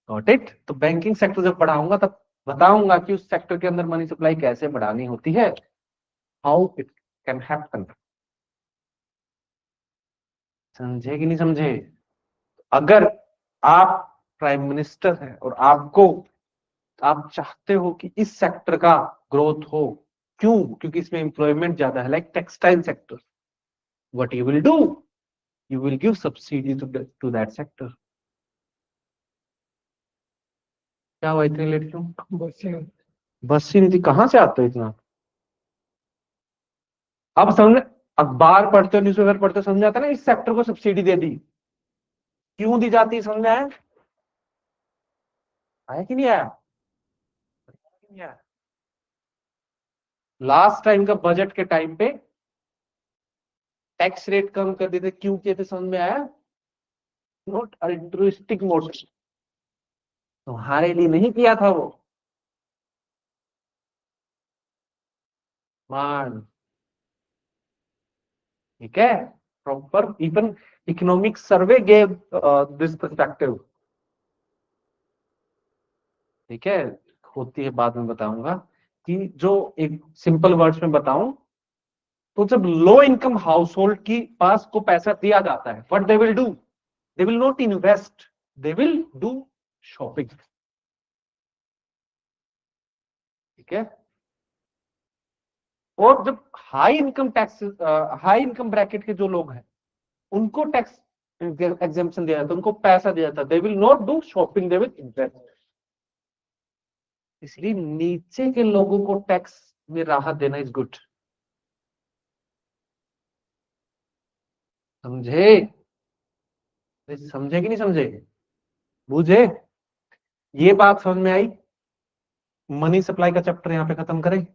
Got it? तो बैंकिंग सेक्टर जब बढ़ाऊंगा तब बताऊंगा कि उस सेक्टर के अंदर मनी सप्लाई कैसे बढ़ानी होती है, हाउ इट कैन हैपन। समझे कि नहीं समझे? अगर आप प्राइम मिनिस्टर हैं और आप चाहते हो कि इस सेक्टर का ग्रोथ हो, क्यों? क्योंकि इसमें एम्प्लॉयमेंट ज्यादा है, like textile sector, what you will do, you will give subsidy to that sector. क्या हुआ इतनी लेट क्यों? बस ही नहीं थी, कहां से आते हो इतना? अब समझ, अखबार पढ़ते हो, न्यूज़पेपर पढ़ते हो, समझ आता है ना, इस सेक्टर को सब्सिडी दे दी, क्यों दी जाती है? समझ में आया? आया कि नहीं आया? लास्ट टाइम का बजट के टाइम पे टैक्स रेट कम कर देते, क्यों किए थे? समझ में आया? नॉट अल्ट्रुइस्टिक मोड, तुम्हारे लिए नहीं किया था वो, मान, ठीक है? Proper even economic survey gave this perspective, ठीक है? होती है, बाद में बताऊंगा कि जो एक सिंपल वर्ड्स में बताऊं तो जब लो इनकम हाउस होल्ड की पास को पैसा दिया जाता है, what they will do, they will not invest, they will do shopping, ठीक है? और जब high income tax, high income bracket के जो लोग हैं उनको टैक्स एग्जेम्पशन दिया जाता है, उनको पैसा दिया जाता है, they will not do shopping, they will invest. इसलिए नीचे के लोगों को टैक्स में राहत देना इज गुड। समझे? समझे कि नहीं समझे? बुझे? ये बात समझ में आई? मनी सप्लाई का चैप्टर यहां पे खत्म करें,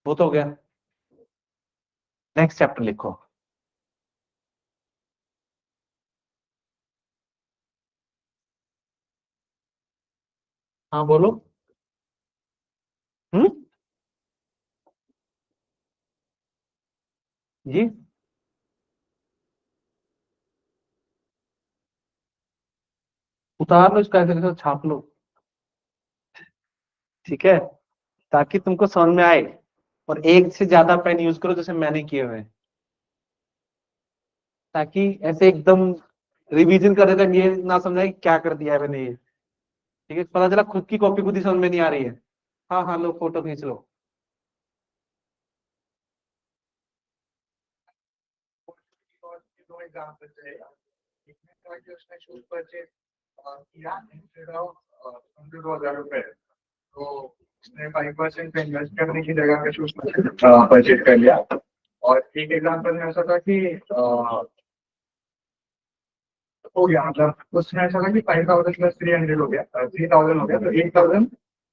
वो तो हो गया। नेक्स्ट चैप्टर लिखो। हाँ बोलो। हम्म, जी, उतार लो इसका, ऐसे छाप लो, ठीक है? ताकि तुमको समझ में आए, और एक से ज्यादा पेन यूज करो जैसे मैंने किए हुए हैं, ताकि ऐसे एकदम रिवीजन कर देते ये ना समझाए कि क्या कर दिया है मैंने ये, ठीक है? पता चला खुद की कॉपी खुद ही समझ में नहीं आ रही है। हाँ हाँ, लो फोटो खींच लो। दो एग्जाम्पल थे, एक में था कि उसने शूज परचेज किया इंस्टेड ऑफ 100,000 रुपए, तो उसने 5% पे इन्वेस्ट करने की जगह पे शूज परचेज कर लिया। और एक एग्जाम्पल में ऐसा था कि हो गया, मतलब उसमें ऐसा था कि 5,000 प्लस 300 हो गया, 3,000 हो गया, तो 8,000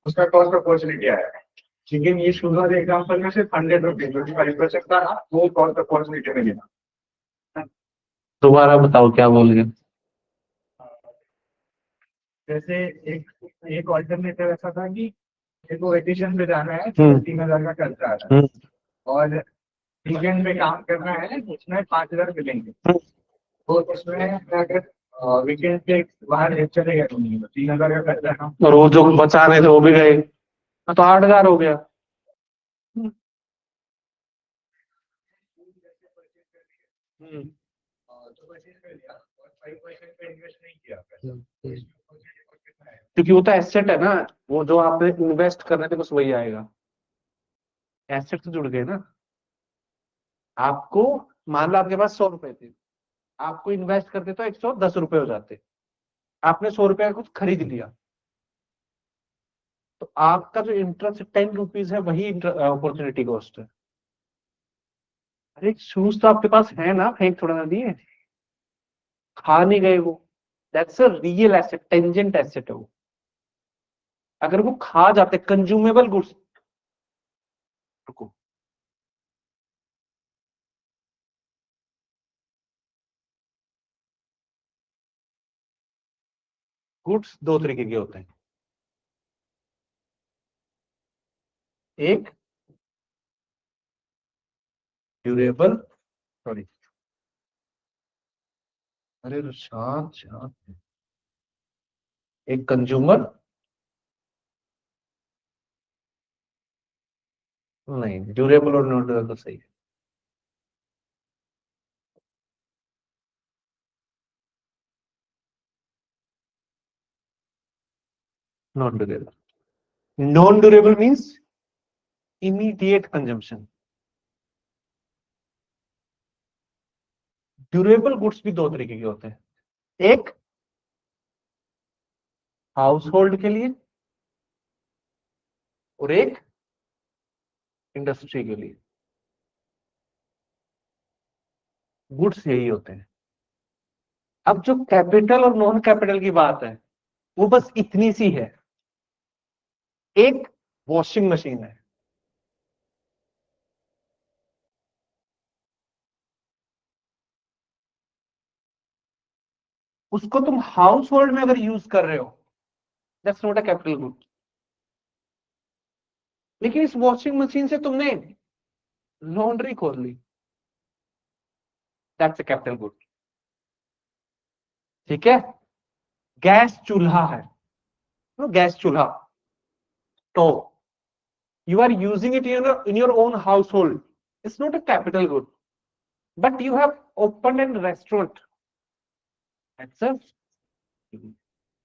उसका कॉस्ट अपॉर्चुनिटी आया है। लेकिन ये शूज वाले एग्जाम्पल में सिर्फ 100 रुपीज, जो कि 5% था ना, वो कॉस्ट अपॉर्चुनिटी में गिना। दोबारा बताओ क्या बोल गए? जैसे एक एक ऑल्टरनेटिव ऐसा था कि देखो वेकेशन पे जाना है, 3,000 का खर्चा आ रहा है, और वीकेंड में काम करना है, उसमें 5,000 मिलेंगे। तो उसमें अगर वीकेंड पे बाहर चले गए तो 3,000 का खर्चा कम। और वो जो बचा रहे थे वो भी गए, तो 8,000 हो गया। हम्म, तो परचेज कर लिया और 5% पे इन्वेस्ट नहीं किया पैसा। क्योंकि वो तो एसेट है ना, वो जो आपने इन्वेस्ट कर रहे थे बस वही आएगा, एसेट से जुड़ गए ना। आपको, मान लो आपके पास 100 रुपए थे, आपको इन्वेस्ट करते तो 110 रुपए हो जाते, आपने 100 रुपए का कुछ खरीद लिया, तो आपका जो इंटरेस्ट 10 रुपीज है वही अपॉर्चुनिटी कॉस्ट है। अरे शूज तो आपके पास है ना, फेंक थोड़ा ना दिए, खा नहीं गए वो, that's a real asset, tangent asset है वो। अगर वो खा जाते, कंज्यूमेबल गुड्स, रुको, गुड्स दो तरीके के होते हैं, एक ड्यूरेबल, सॉरी, अरे शांत शांत, एक कंज्यूमर, नहीं ड्यूरेबल और नॉन ड्यूरेबल सही है। Non durable, non durable means immediate consumption. Durable goods भी दो तरीके के होते हैं, एक हाउस होल्ड के लिए और एक इंडस्ट्री के लिए। गुड्स यही होते हैं। अब जो कैपिटल और नॉन कैपिटल की बात है वो बस इतनी सी है, एक वॉशिंग मशीन है, उसको तुम हाउस होल्ड में अगर यूज कर रहे हो, that's not a capital good. लेकिन इस वॉशिंग मशीन से तुमने लॉन्ड्री खोल ली, दैट्स अ कैपिटल गुड। ठीक है, गैस चूल्हा है, गैस चूल्हा, तो you are using it in your own household, it's not a capital good. But you have opened a restaurant, that's a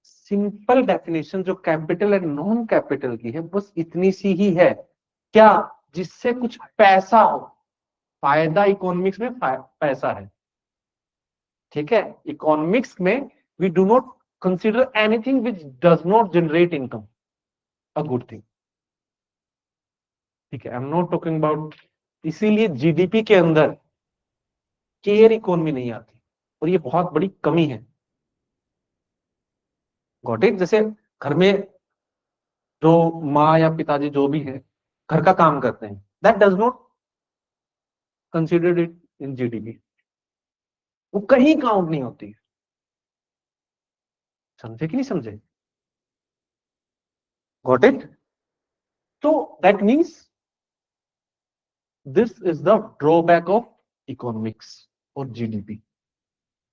simple definition जो कैपिटल एंड नॉन कैपिटल की है बस इतनी सी ही है, क्या, जिससे कुछ पैसा हो, फायदा इकोनॉमिक्स में पैसा है। ठीक है, इकोनॉमिक्स में we do not consider anything which does not generate income a good thing. ठीक है, I am not talking about, इसीलिए जीडीपी के अंदर केयर इकोनॉमी नहीं आती और ये बहुत बड़ी कमी है। Got it? जैसे घर में जो माँ या पिताजी जो भी है घर का काम करते हैं, that does not considered it in GDP, वो कहीं काउंट नहीं होती। समझे कि नहीं समझे? Got it? तो that means this is the drawback of economics और GDP,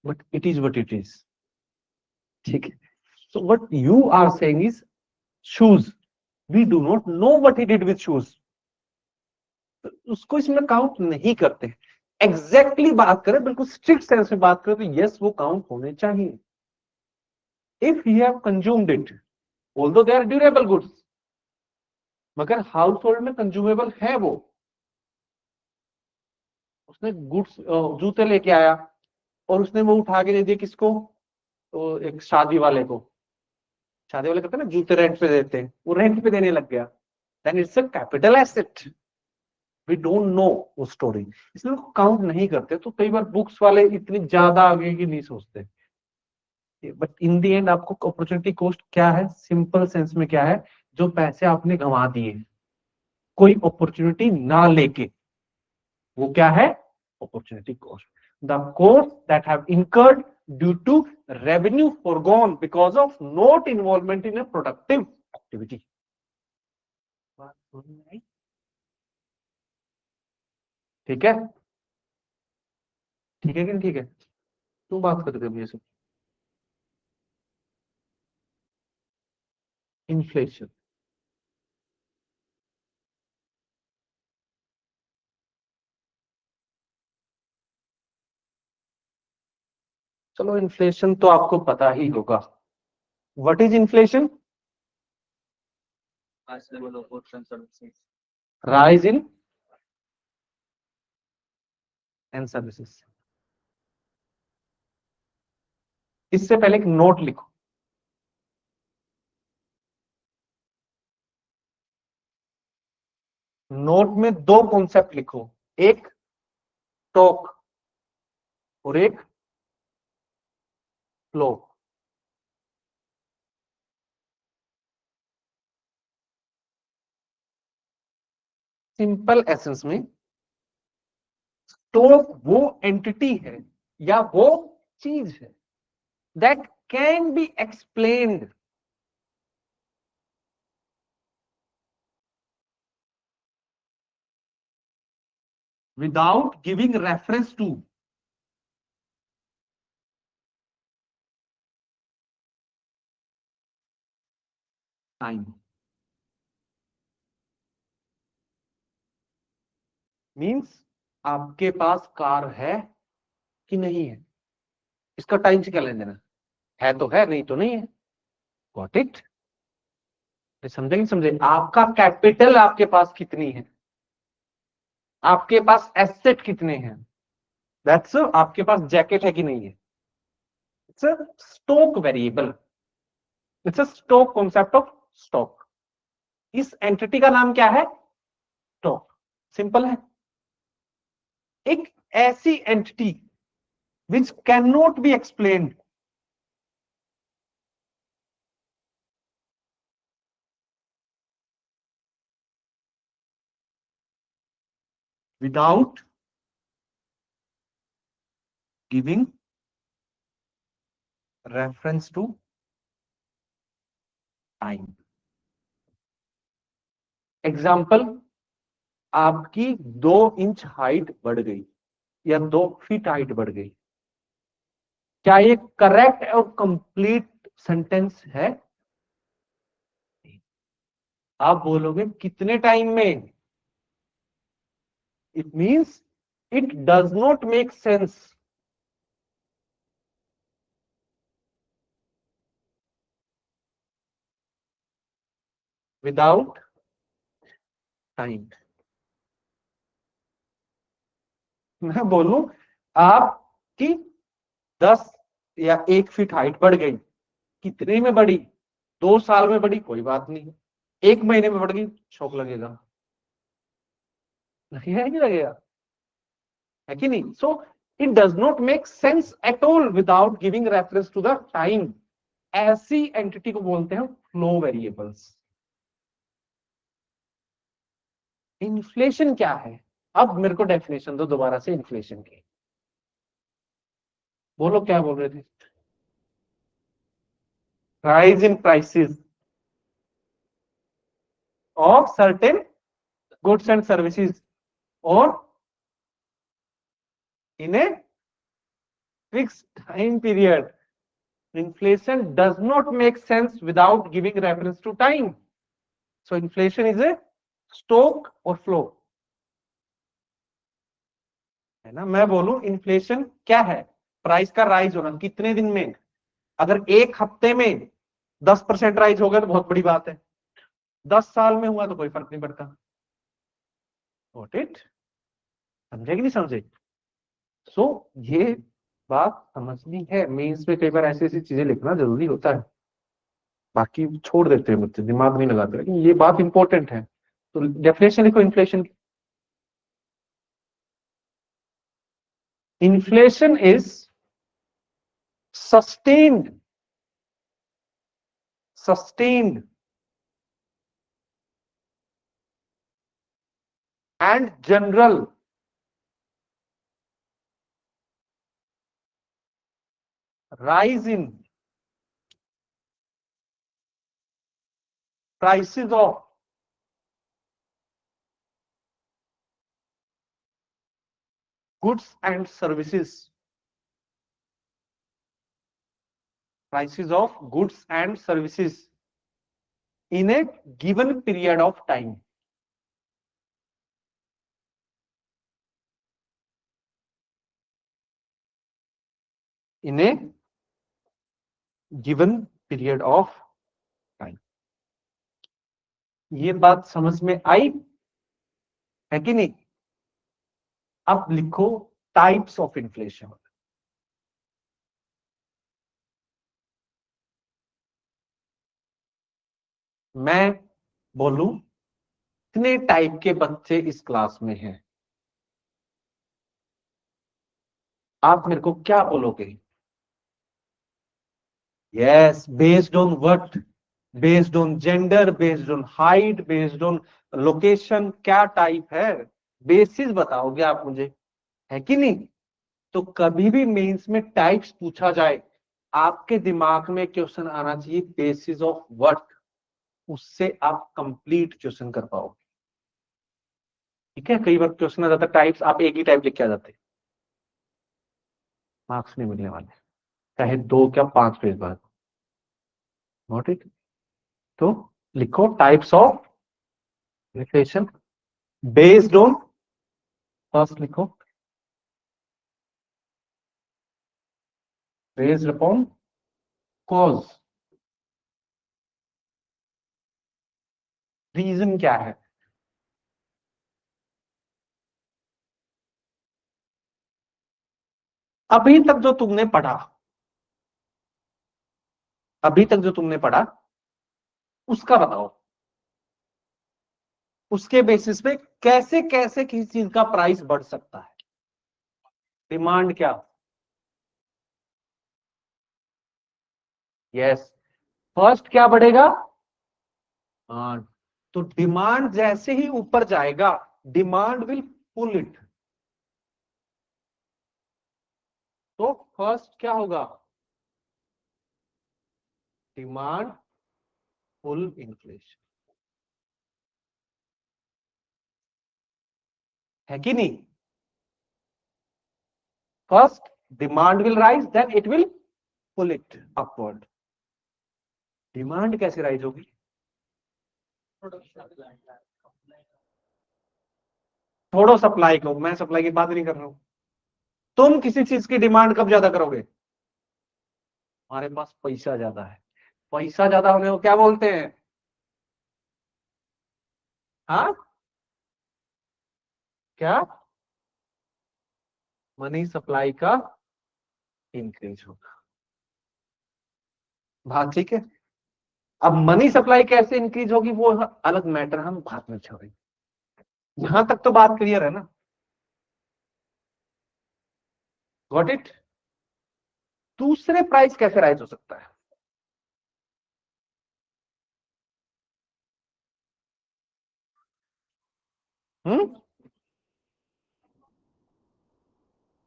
but it is what it is. ठीक है, so what you are saying is shoes, we do not know what he did with shoes, उसको इसमें count नहीं करते। Exactly बात करें, बिल्कुल स्ट्रिक्ट सेंस में बात करें तो यस वो काउंट होने चाहिए। If you have consumed it, although they are durable goods, मगर हाउस होल्ड में कंज्यूमेबल है वो, उसने गुड्स, जूते लेके आया और उसने वो उठा के दे दिया किसको, तो एक शादी वाले को, शादी वाले करते हैं ना जूते रेंट पे देते हैं, वो रेंट पे देने लग गया, then it's a capital asset. We don't know वो स्टोरी, इसलिए काउंट नहीं करते। तो कई बार बुक्स वाले इतनी ज्यादा आगे की नहीं सोचते, बट इन दी एंड आपको अपॉर्चुनिटी कॉस्ट क्या है, सिंपल सेंस में क्या है, जो पैसे आपने गंवा दिए कोई अपॉर्चुनिटी ना लेके, वो क्या है, opportunity cost, the cost that have incurred due to revenue forgone because of not involvement in a productive activity. ठीक है, ठीक है कि नहीं ठीक है? तू बात करते मुझे सब, इन्फ्लेशन, चलो इन्फ्लेशन तो आपको पता ही होगा, what is inflation? Price level of goods and services. Rise in and services. इससे पहले एक नोट लिखो, नोट में दो कॉन्सेप्ट लिखो, एक स्टॉक और एक फ्लो। सिंपल एसेंस में स्टॉक वो एंटिटी है या वो चीज है that can be explained without giving reference to time. Means आपके पास कार है कि नहीं है, इसका टाइम से क्या लेना देना है? तो है, नहीं तो नहीं है। Got it? समझे नहीं समझे? आपका कैपिटल आपके पास कितनी है, आपके पास एसेट कितने हैं, दैट्स आपके पास जैकेट है कि नहीं है। It's a stock variable, it's a stock concept of stock. इस एंटिटी का नाम क्या है? स्टॉक। सिंपल है। एक ऐसी entity which cannot be explained without giving reference to time. Example, आपकी 2 इंच हाइट बढ़ गई या 2 फीट हाइट बढ़ गई, क्या ये करेक्ट और कंप्लीट सेंटेंस है? आप बोलोगे कितने टाइम में? It means it does not make sense without time. मैं बोलूं आपकी 10 या 1 फीट हाइट बढ़ गई, कितने में बढ़ी? 2 साल में बढ़ी, कोई बात नहीं। 1 महीने में बढ़ गई, शौक लगेगा, लगेगा नहीं लगेगा? है कि नहीं? So it does not make sense at all without giving reference to the time. ऐसी एंटिटी को बोलते हैं फ्लो वेरिएबल्स। इन्फ्लेशन क्या है? अब मेरे को डेफिनेशन दो दोबारा से इन्फ्लेशन की। बोलो क्या बोल रहे थे? Rise in prices of certain goods and services और in a fixed time period. Inflation does not make sense without giving reference to time. So inflation is a stock or flow. है ना? मैं बोलूं इन्फ्लेशन क्या है? Price का rise होना कितने दिन में? अगर 1 हफ्ते में 10% राइज हो गया तो बहुत बड़ी बात है, 10 साल में हुआ तो कोई फर्क नहीं पड़ता। Got it? समझे कि नहीं समझे? सो ये बात समझनी है। मेंस में कई बार ऐसी ऐसी चीजें लिखना जरूरी होता है, बाकी छोड़ देते हैं बच्चे, दिमाग नहीं लगाते, लेकिन ये बात इंपॉर्टेंट है। तो डेफिनेशन लिखो इन्फ्लेशन की। Inflation is sustained and general rise in prices of goods and services. Prices of goods and services in a given period of time. In a given period of time. ये बात समझ में आई है कि नहीं? अब लिखो टाइप्स ऑफ इन्फ्लेशन। मैं बोलूं कितने टाइप के बच्चे इस क्लास में हैं? आप मेरे को क्या बोलोगे? Yes, based on what? Based on gender, based on height, based on location, क्या टाइप है, बेसिस बताओगे आप मुझे, है कि नहीं? तो कभी भी मेंस में टाइप्स पूछा जाए, आपके दिमाग में क्वेश्चन आना चाहिए बेसिस ऑफ व्हाट, उससे आप कंप्लीट क्वेश्चन कर पाओगे। ठीक है, कई बार क्वेश्चन आ जाता है टाइप्स, आप एक ही टाइप लिख के आ जाते, मार्क्स नहीं मिलने वाले, चाहे 2 क्या 5 पेज बाद। Note it. तो लिखो types of relation based on, first लिखो बेस्ड अपॉन कॉज, रीजन क्या है? अभी तक जो तुमने पढ़ा, अभी तक जो तुमने पढ़ा उसका बताओ, उसके बेसिस पे कैसे कैसे किसी चीज का प्राइस बढ़ सकता है। डिमांड क्या? यस, फर्स्ट क्या बढ़ेगा? हाँ, तो डिमांड जैसे ही ऊपर जाएगा, डिमांड विल पुल इट, तो फर्स्ट क्या होगा? डिमांड पुल इन्फ्लेशन, है कि नहीं? First demand will rise, then it will pull it upward. Demand कैसे राइज होगी? छोड़ो सप्लाई को, मैं सप्लाई की बात नहीं कर रहा हूं। तुम किसी चीज की डिमांड कब ज्यादा करोगे? हमारे पास पैसा ज्यादा है, पैसा ज्यादा होने को क्या बोलते हैं? हाँ, क्या? मनी सप्लाई का इंक्रीज होगा। बात ठीक है। अब मनी सप्लाई कैसे इंक्रीज होगी वो अलग मैटर, हम बाद में छोड़ेंगे। यहां तक तो बात क्लियर है ना? Got it? दूसरे प्राइस कैसे राइज हो सकता है?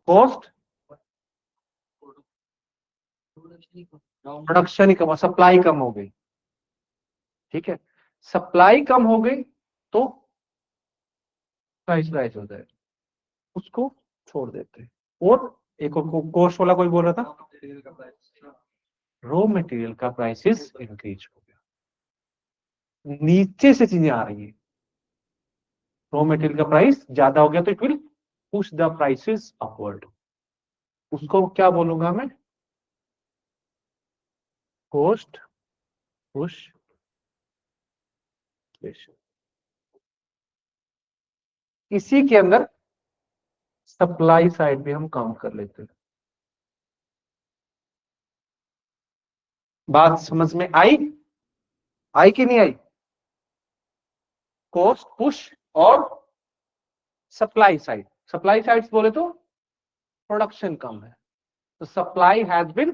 कॉस्ट, प्रोडक्शन ही कम, सप्लाई कम हो गई। ठीक है, सप्लाई कम हो गई तो प्राइस राइज हो जाए, उसको छोड़ देते हैं। और एक और कॉस्ट वाला कोई बोल रहा था, रॉ मटेरियल का प्राइसेस इंक्रीज हो गया, नीचे से चीजें आ रही है, रॉ मटेरियल का प्राइस ज्यादा हो गया तो it will push the prices upward, उसको क्या बोलूंगा मैं? Cost push inflation. इसी के अंदर सप्लाई साइड भी हम काम कर लेते हैं। बात समझ में आई? आई कि नहीं आई? कॉस्ट पुश और सप्लाई साइड बोले तो प्रोडक्शन कम है, तो सप्लाई हैज बिन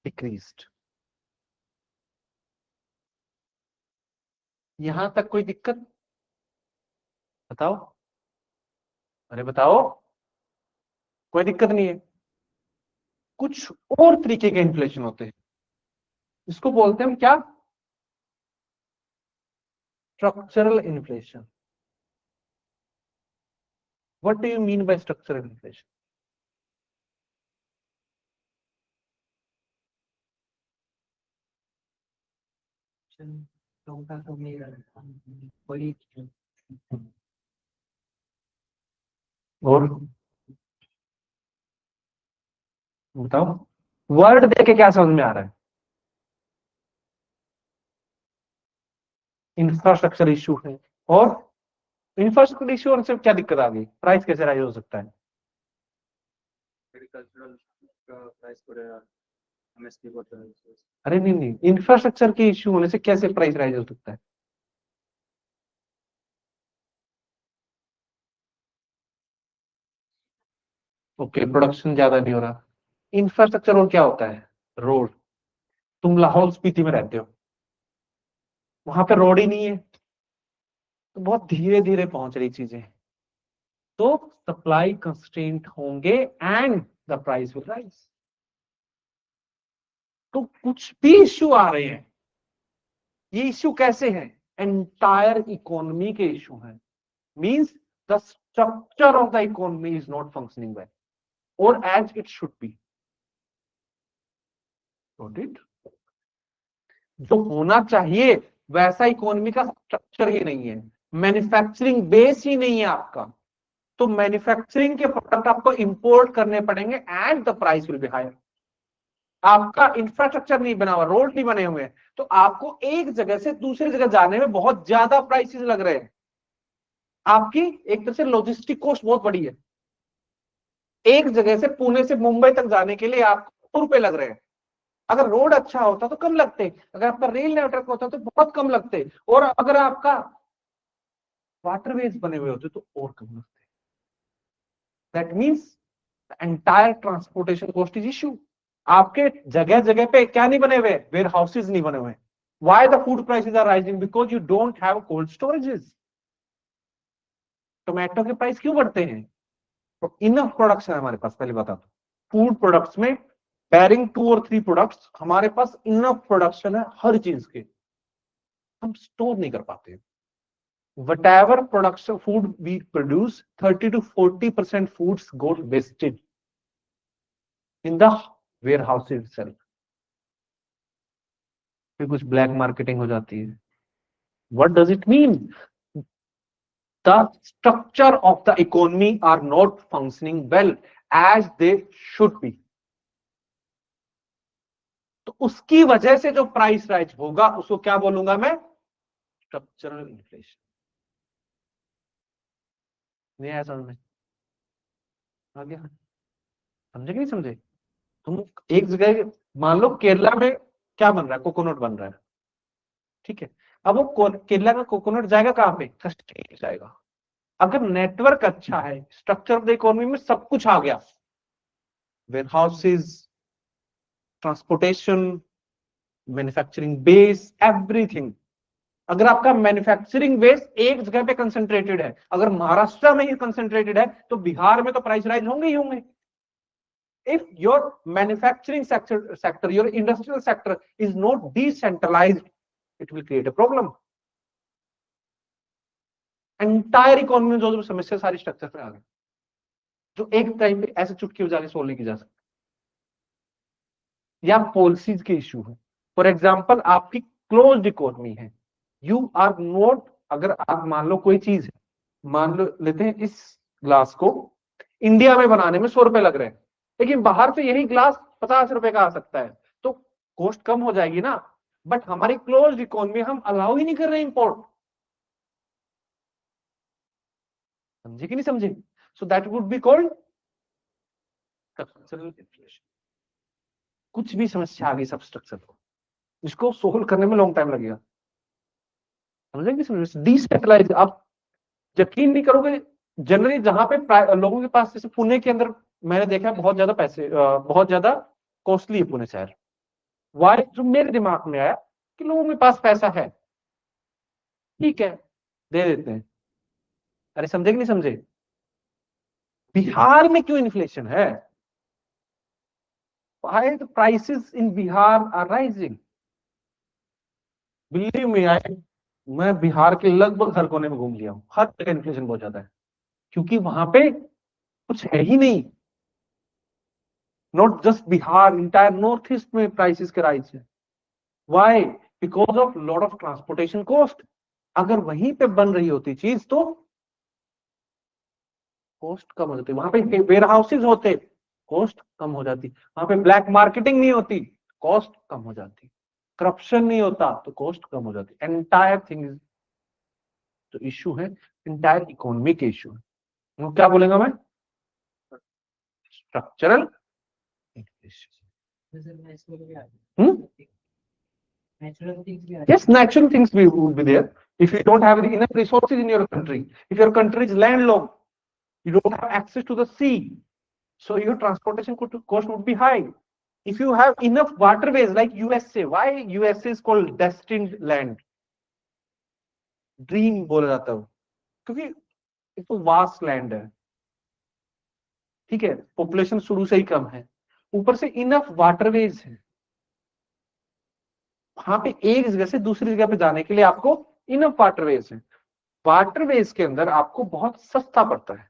डिक्रीज्ड। यहां तक कोई दिक्कत? बताओ, अरे बताओ, कोई दिक्कत नहीं है? कुछ और तरीके के इन्फ्लेशन होते हैं, इसको बोलते हैं हम क्या? Structural inflation. What do you mean bye structural inflation? और बताओ, वर्ड देख के क्या समझ में आ रहा है? इंफ्रास्ट्रक्चर इशू है, और इंफ्रास्ट्रक्चर इशू होने से क्या दिक्कत आ गई? प्राइस कैसे राइज हो सकता है? एग्रीकल्चरल का प्राइस बढ़ेगा, एमएसपी बढ़ रहा है। अरे नहीं नहीं, इंफ्रास्ट्रक्चर के इशू होने से कैसे प्राइस राइज हो सकता है? ओके, प्रोडक्शन ज्यादा नहीं हो रहा। इंफ्रास्ट्रक्चर और क्या होता है? रोड। तुम लाहौल स्पीति में रहते हो, वहां पे रोड ही नहीं है, तो बहुत धीरे धीरे पहुंच रही चीजें, तो सप्लाई कंस्ट्रेंट होंगे and the price will rise. तो कुछ भी इश्यू आ रहे हैं, ये इश्यू कैसे हैं? एंटायर इकोनॉमी के इश्यू हैं। Means the structure of the economy is not functioning well और as it should be. Got it? जो होना चाहिए वैसा इकोनॉमी का स्ट्रक्चर ही नहीं है, मैन्युफैक्चरिंग बेस ही नहीं है आपका, तो मैन्युफैक्चरिंग के प्रोडक्ट आपको इंपोर्ट करने पड़ेंगे and the price will be higher. आपका इंफ्रास्ट्रक्चर नहीं बना हुआ, रोड नहीं बने हुए, तो आपको एक जगह से दूसरी जगह जाने में बहुत ज्यादा प्राइसेस लग रहे हैं। आपकी एक तरह से लॉजिस्टिक कॉस्ट बहुत बड़ी है। एक जगह से पुणे से मुंबई तक जाने के लिए आपको ₹100 लग रहे हैं। अगर रोड अच्छा होता तो कम लगते, अगर आपका रेल नेटवर्क होता तो बहुत कम लगते, और अगर आपका वाटरवेज बने हुए होते तो और कम लगते। That means entire transportation cost is issue. आपके जगह जगह पे क्या नहीं बने हुए? वेयर हाउसेज नहीं बने हुए। Why the food prices are rising? Because you don't have cold storages. Tomato के प्राइस क्यों बढ़ते हैं? तो इनफ प्रोडक्ट्स है हमारे पास। पहले बता दो, फूड प्रोडक्ट्स में बैरिंग 2 और 3 प्रोडक्ट्स, हमारे पास इनफ प्रोडक्शन है हर चीज के, हम स्टोर नहीं कर पाते। whatever production food we produce, 30 to 40% foods go wasted in the warehouse itself। फिर कुछ ब्लैक मार्केटिंग हो जाती है। What does it mean? The structure of the economy are not functioning well as they should be। तो उसकी वजह से जो प्राइस राइज होगा उसको क्या बोलूंगा मैं? Structural inflation. नहीं आया समझ में? आ गया? समझे कि नहीं समझे? तुम एक जगह, मान लो केरला में क्या बन रहा है? कोकोनट बन रहा है, ठीक है। अब वो केरला का कोकोनट जाएगा कहां पे? कश्मीर जाएगा। अगर नेटवर्क अच्छा है, स्ट्रक्चर ऑफ द इकोनॉमी में सब कुछ आ गया, warehouses, transportation, manufacturing base, everything. अगर आपका मैन्युफैक्चरिंग बेस एक जगह पे कंसंट्रेटेड है, अगर महाराष्ट्र में ही कंसंट्रेटेड है, तो बिहार में तो प्राइस राइज होंगे ही होंगे। If your manufacturing sector, your industrial sector is not decentralized, it will create a problem। Entire economy में जो समस्या सारी स्ट्रक्चर पे आ गई, जो एक टाइम पे ऐसे चुटकी बजा के सोल्व नहीं की जा सकती, या पॉलिसीज के इश्यू है। फॉर एग्जाम्पल, आपकी क्लोज्ड इकोनॉमी है, यू आर नॉट, अगर आप मान लो कोई चीज है, मान लो लेते हैं इस ग्लास को इंडिया में बनाने में ₹100 लग रहे हैं, लेकिन बाहर से यही ग्लास ₹50 का आ सकता है, तो कॉस्ट कम हो जाएगी ना। बट हमारी क्लोज्ड इकोनॉमी, हम अलाउ ही नहीं कर रहे इंपोर्ट। समझे कि नहीं समझे? So that would be called structural inflation. कुछ भी समस्या आ गई सब स्ट्रक्चर को, इसको सोल्व करने में लॉन्ग टाइम लगेगा। समझे कि समझे? डिसेंट्रलाइज, आप यकीन नहीं करोगे, जनरली जहां पे लोगों के पास, जैसे पुणे के अंदर मैंने देखा है बहुत ज्यादा पैसे, बहुत ज्यादा कॉस्टली है पुणे शहर। वाई? जो मेरे दिमाग में आया कि लोगों के पास पैसा है, ठीक है, दे देते हैं। अरे समझे कि नहीं समझे? बिहार में क्यों इन्फ्लेशन है? Why the prices in Bihar are rising? Believe me, मैं बिहार के लगभग हर कोने में घूम लिया हूँ, हर जगह इन्फ्लेशन बहुत ज्यादा है, क्योंकि वहां पे कुछ है ही नहीं। Not just Bihar, entire North East में प्राइसेस के राइज है। Why? Because of lot of transportation cost. अगर वहीं पे बन रही होती चीज तो कॉस्ट कम हो जाती, वहां पे वेयर हाउसेज होते, कॉस्ट कम हो जाती, वहां पे ब्लैक मार्केटिंग नहीं होती, कॉस्ट कम हो जाती, करप्शन नहीं होता तो कॉस्ट कम हो जाती। एंटायर थिंग इज, जो इश्यू है एंटायर इकोनॉमी के इश्यू है, वो क्या बोलेगा मैं? Structural inflation. Yes, natural things will be there. If you don't have the enough resources in your country, if your country is landlocked, you don't have access to the sea, So your transportation cost would be high. If you have enough waterways like USA, why USA is called destined land, dream बोला जाता है, क्योंकि एक तो vast land है, ठीक है, population शुरू से ही कम है, ऊपर से इनफ वाटरवेज है, वहां पे एक जगह से दूसरी जगह पे जाने के लिए आपको इनफ वाटरवेज है, वाटरवेज के अंदर आपको बहुत सस्ता पड़ता है,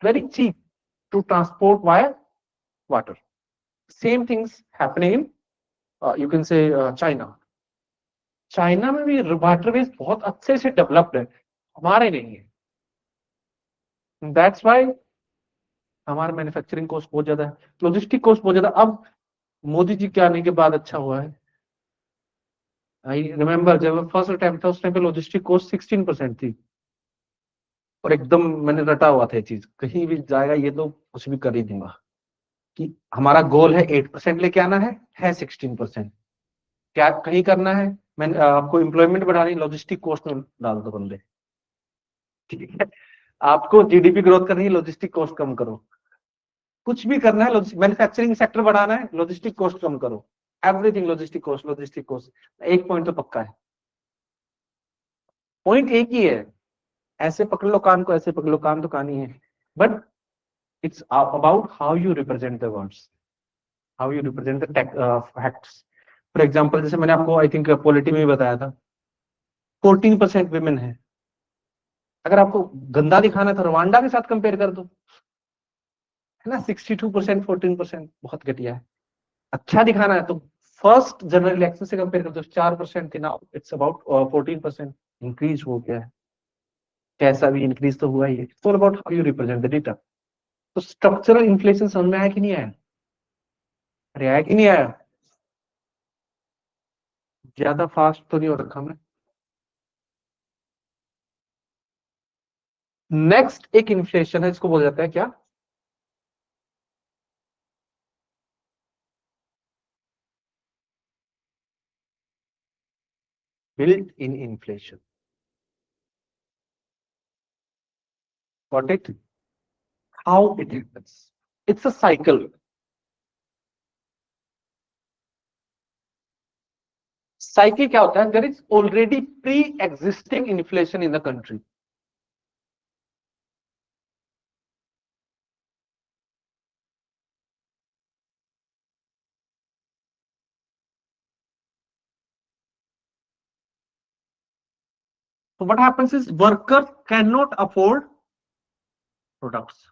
very cheap to transport via water. Same things happening in you can say China. China में भी वाटरवेज बहुत अच्छे से डेवलप्ड है, हमारे नहीं है. दैट्स वाई हमारा मैन्युफैक्चरिंग कॉस्ट बहुत ज्यादा है, लॉजिस्टिक कॉस्ट बहुत ज्यादा. अब मोदी जी के आने के बाद अच्छा हुआ है. आई रिमेम्बर जब फर्स्ट अटेम्प्ट था उस टाइम पे लॉजिस्टिक कॉस्ट 16% थी, और एकदम मैंने रटा हुआ था ये चीज, कहीं भी जाएगा ये तो कुछ भी कर ही दूंगा, कि हमारा गोल है 8% लेके आना है 16%. क्या कहीं करना है, मैंने आपको एम्प्लॉयमेंट बढ़ानी, लॉजिस्टिक कॉस्ट में डाल दो बंदे, ठीक है. आपको जीडीपी ग्रोथ करनी है, लॉजिस्टिक कॉस्ट कम करो. कुछ भी करना है, मैन्युफैक्चरिंग सेक्टर बढ़ाना है, लॉजिस्टिक कॉस्ट कम करो. Everything logistic cost, logistic cost. एक पॉइंट तो पक्का है, पॉइंट एक ही है, ऐसे पकड़ लो कान को, ऐसे पकड़ लो कान तो कान ही है, but it's about how you represent the words, how you represent the facts. For example, जैसे मैंने आपको आई थिंक पॉलिटी में भी बताया था, 14% विमेन है. अगर आपको गंदा दिखाना है तो रवांडा के साथ कंपेयर कर दो, है ना, 62% 14%, बहुत घटिया है. अच्छा दिखाना है तो फर्स्ट जनरल इलेक्शन से कंपेयर कर दो, 4% थी, नाउ इट्स अबाउट 14%. इंक्रीज हो गया है, कैसा भी इंक्रीज तो हुआ ही है. It's all about how you represent the data. तो स्ट्रक्चरल इन्फ्लेशन समझ में आया कि नहीं आया? अरे आया कि नहीं आया? ज्यादा फास्ट तो नहीं हो रखा मैं. नेक्स्ट एक इन्फ्लेशन है, इसको बोला जाता है क्या? Built in inflation. Got it? How it happens? It's a cycle. Cycle क्या होता है? There is already pre existing inflation in the country. So what happens is workers cannot afford products.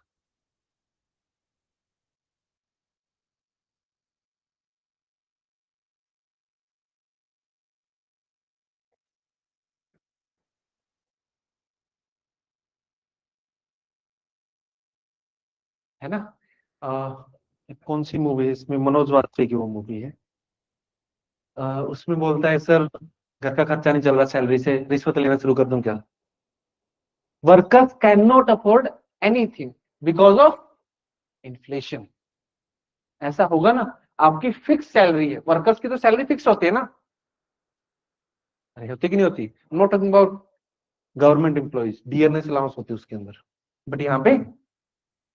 है ना? कौन सी मूवी है इसमें, मनोज वाजपेयी की वो मूवी है, उसमें बोलता है सर घर का खर्चा नहीं चल रहा, सैलरी से रिश्वत लेना शुरू कर दूं क्या? Workers can not afford anything because of inflation. ऐसा होगा ना, आपकी फिक्स सैलरी है, वर्कर्स की तो सैलरी फिक्स होती है ना, अरे होती कि नहीं होती? Not talking about government employees, dearness allowance होती है उसके अंदर, बट यहाँ पे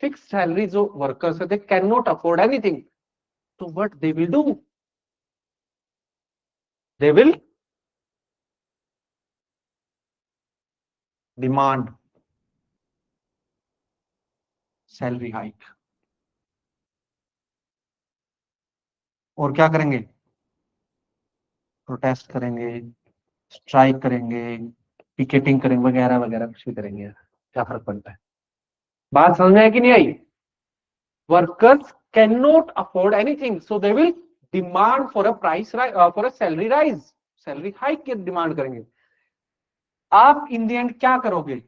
फिक्स सैलरी जो वर्कर्स है, they can not afford anything. तो what they will do? They will demand salary hike. और क्या करेंगे? प्रोटेस्ट करेंगे, स्ट्राइक करेंगे, पिकेटिंग करेंगे, वगैरह वगैरह कुछ भी करेंगे. क्या फर्क पड़ता है? बात समझ में आई कि नहीं आई? Workers can not afford anything, so they will demand for a price for a salary rise, salary hike की डिमांड करेंगे. आप इन द एंड क्या करोगे?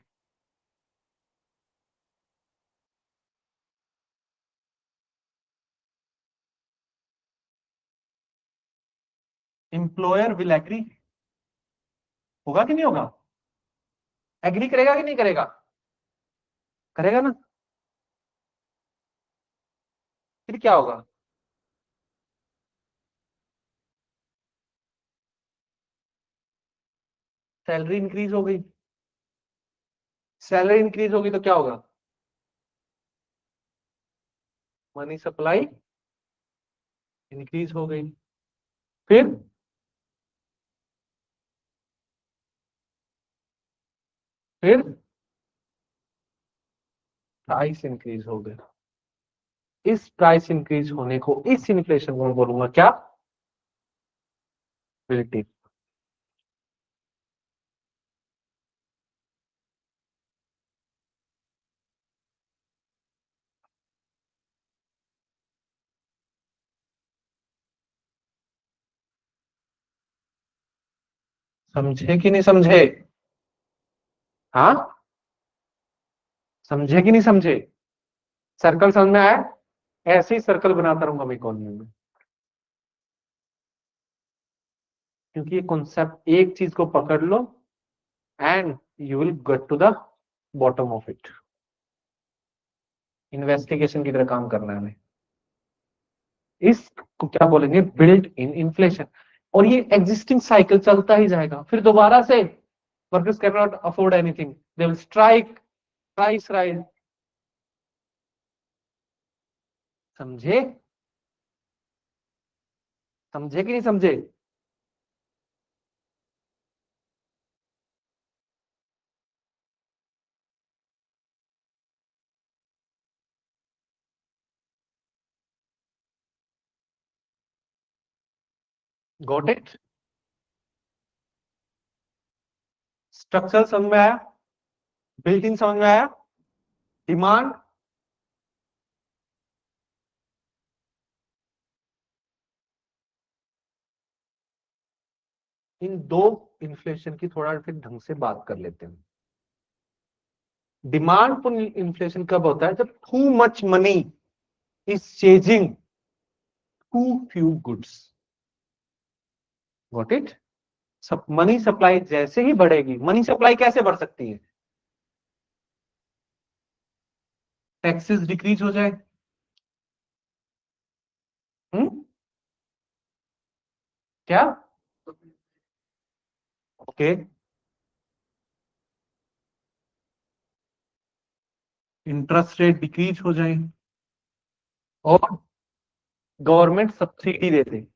Employer will agree. होगा कि नहीं होगा? एग्री करेगा कि नहीं करेगा? करेगा ना. फिर क्या होगा? सैलरी इंक्रीज हो गई. सैलरी इंक्रीज होगी तो क्या होगा? मनी सप्लाई इंक्रीज हो गई, फिर प्राइस इंक्रीज हो गया। इस प्राइस इंक्रीज होने को, इस इन्फ्लेशन को मैं बोलूंगा क्या? रिलेटिव। समझे कि नहीं समझे? हाँ, समझे कि नहीं समझे? सर्कल समझ में आया? ऐसे ही सर्कल बनाता रहूंगा मैं इकोनॉमी में, क्योंकि ये कॉन्सेप्ट, एक चीज को पकड़ लो and you will get to the bottom of it. Investigation की तरह काम करना है हमें। इसको क्या बोलेंगे? Built in inflation. और ये एग्जिस्टिंग साइकिल चलता ही जाएगा, फिर दोबारा से workers can not afford anything, they will strike, price rise. समझे? समझे कि नहीं समझे? Got it? स्ट्रक्चर समझ में आया? बिल्ट इन समझ में आया? डिमांड, इन दो इन्फ्लेशन की थोड़ा फिर ढंग से बात कर लेते हैं। डिमांड पुल इन्फ्लेशन कब होता है? जब too much money is chasing too few goods. Got it? सब मनी सप्लाई जैसे ही बढ़ेगी, मनी सप्लाई कैसे बढ़ सकती है? टैक्सेस डिक्रीज हो जाए। क्या? ओके, इंटरेस्ट रेट डिक्रीज हो जाए और गवर्नमेंट सब्सिडी दे दे।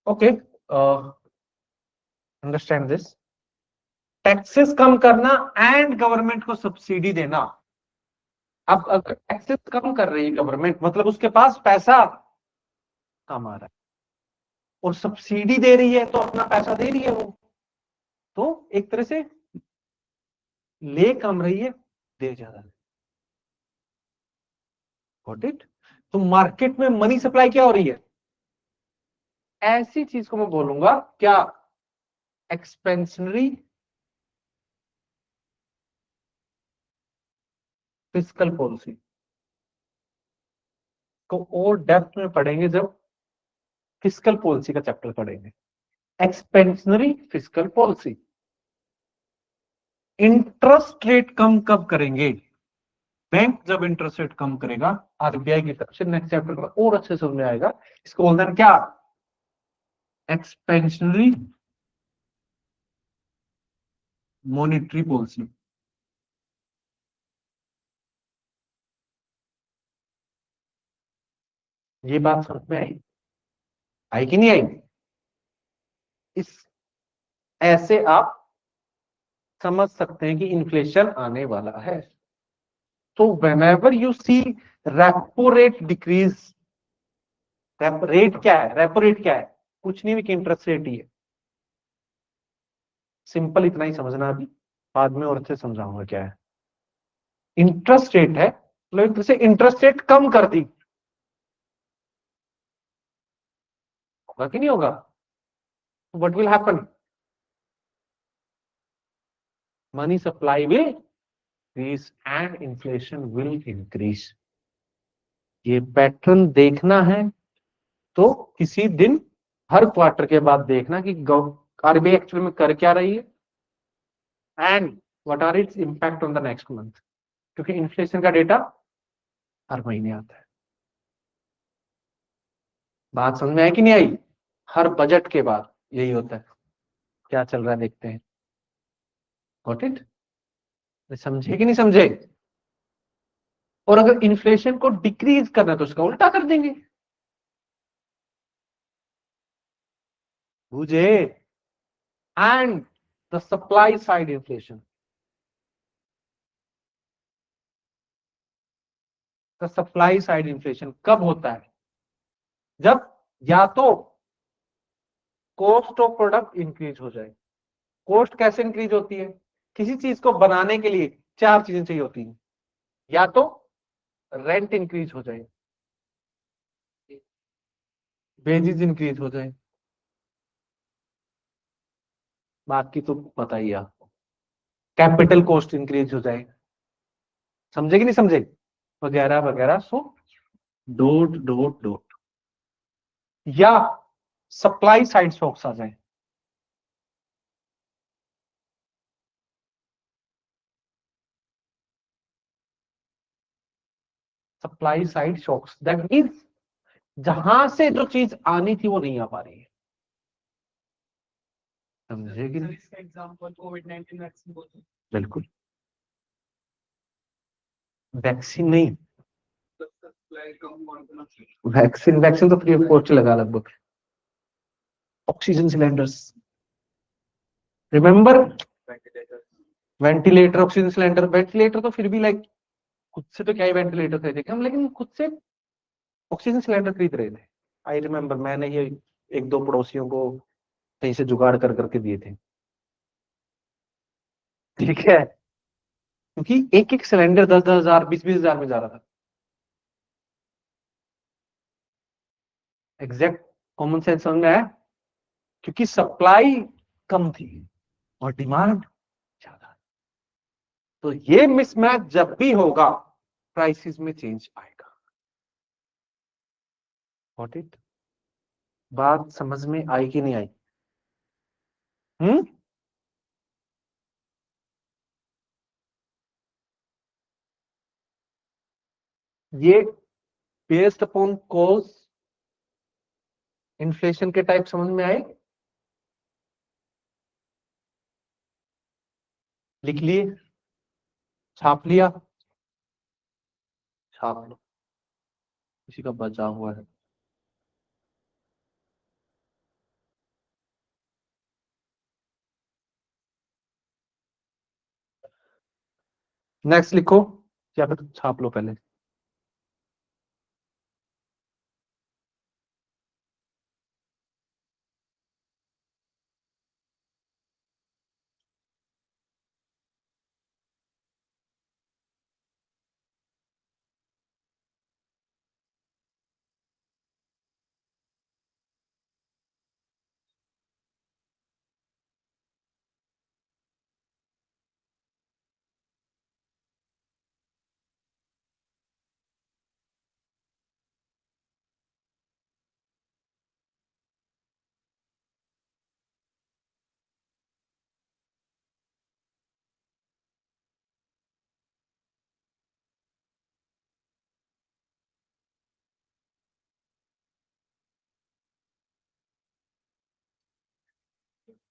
Okay, understand this. टैक्सेस कम करना एंड गवर्नमेंट को सब्सिडी देना। अब अगर टैक्सेस कम कर रही है गवर्नमेंट, मतलब उसके पास पैसा कम आ रहा है, और सब्सिडी दे रही है तो अपना पैसा दे रही है वो, तो एक तरह से ले कम रही है, दे ज्यादा। Got it? तो मार्केट में मनी सप्लाई क्या हो रही है? ऐसी चीज को मैं बोलूंगा क्या? एक्सपेंशनरी फिस्कल पॉलिसी को और डेप्थ में पढ़ेंगे जब फिस्कल पॉलिसी का चैप्टर पढ़ेंगे। Expansionary fiscal policy. Interest rate कम कब करेंगे? बैंक जब इंटरेस्ट रेट कम करेगा आरबीआई की तरफ से, नेक्स्ट चैप्टर में और अच्छे समझ में आएगा। इसको बोलते हैं क्या? Expansionary monetary policy. ये बात समझ में आई? आई कि नहीं आई? इस ऐसे आप समझ सकते हैं कि इन्फ्लेशन आने वाला है। तो whenever you see repo rate decrease, rate क्या है? रेपो रेट क्या है? कुछ नहीं भी कि इंटरेस्ट रेट ही है। सिंपल इतना ही समझना, अभी बाद में और अच्छे समझाऊंगा क्या है। इंटरेस्ट रेट है, मतलब एक तरह से इंटरेस्ट रेट कम कर दी, होगा कि नहीं होगा? What will happen? Money supply will increase and inflation will increase. ये पैटर्न देखना है तो किसी दिन हर क्वार्टर के बाद देखना कि आरबीआई एक्चुअल में कर क्या रही है and what are its impact on the next month, क्योंकि इन्फ्लेशन का डेटा हर महीने आता है। बात समझ में आई कि नहीं आई? हर बजट के बाद यही होता है, क्या चल रहा है देखते हैं। Got it? समझे कि नहीं समझे? और अगर इन्फ्लेशन को डिक्रीज करना है तो उसका उल्टा कर देंगे। बुझे? And the supply side inflation, the supply side inflation कब होता है? जब या तो कॉस्ट ऑफ प्रोडक्ट इंक्रीज हो जाए। कॉस्ट कैसे इंक्रीज होती है? किसी चीज को बनाने के लिए 4 चीजें चाहिए होती हैं। या तो रेंट इंक्रीज हो जाए, वेजेस इंक्रीज हो जाए, बाकी तो पता ही है आपको, कैपिटल कॉस्ट इंक्रीज हो जाए, समझे कि नहीं समझे, वगैरह वगैरह। सो डोट डोट डोट, या सप्लाई साइड शॉक्स आ जाए। Supply side shocks that means जहां से जो चीज आनी थी वो नहीं आ पा रही है। समझे कि नहीं? इसका एग्जांपल कोविड-19 वैक्सीन बोलते हैं। बिल्कुल। वैक्सीन नहीं, वैक्सीन वैक्सीन तो फ्री ऑफ कॉस्ट लगा लगभग। Oxygen cylinders, remember? Ventilator, oxygen cylinder. Ventilator तो फिर भी लाइक खुद से तो क्या ही वेंटिलेटर खरीदेंगे हम, लेकिन खुद से ऑक्सीजन सिलेंडर खरीद रहे थे। आई रिमेम्बर, मैंने ये एक दो पड़ोसियों को कहीं से जुगाड़ कर करके दिए थे, ठीक है, क्योंकि एक एक सिलेंडर 10-10 हजार 20-20 हजार में जा रहा था। एग्जैक्ट कॉमन सेंस समझ में आया? क्योंकि सप्लाई कम थी और डिमांड ज्यादा। तो ये मिसमैच जब भी होगा प्राइसेस में चेंज आएगा। Got it? बात समझ में आई कि नहीं आई? ये बेस्ड अपॉन कॉज इन्फ्लेशन के टाइप समझ में आए? लिख लिए? छाप लिया? छाप लो, किसी का बचा हुआ है। नेक्स्ट लिखो या फिर छाप लो पहले।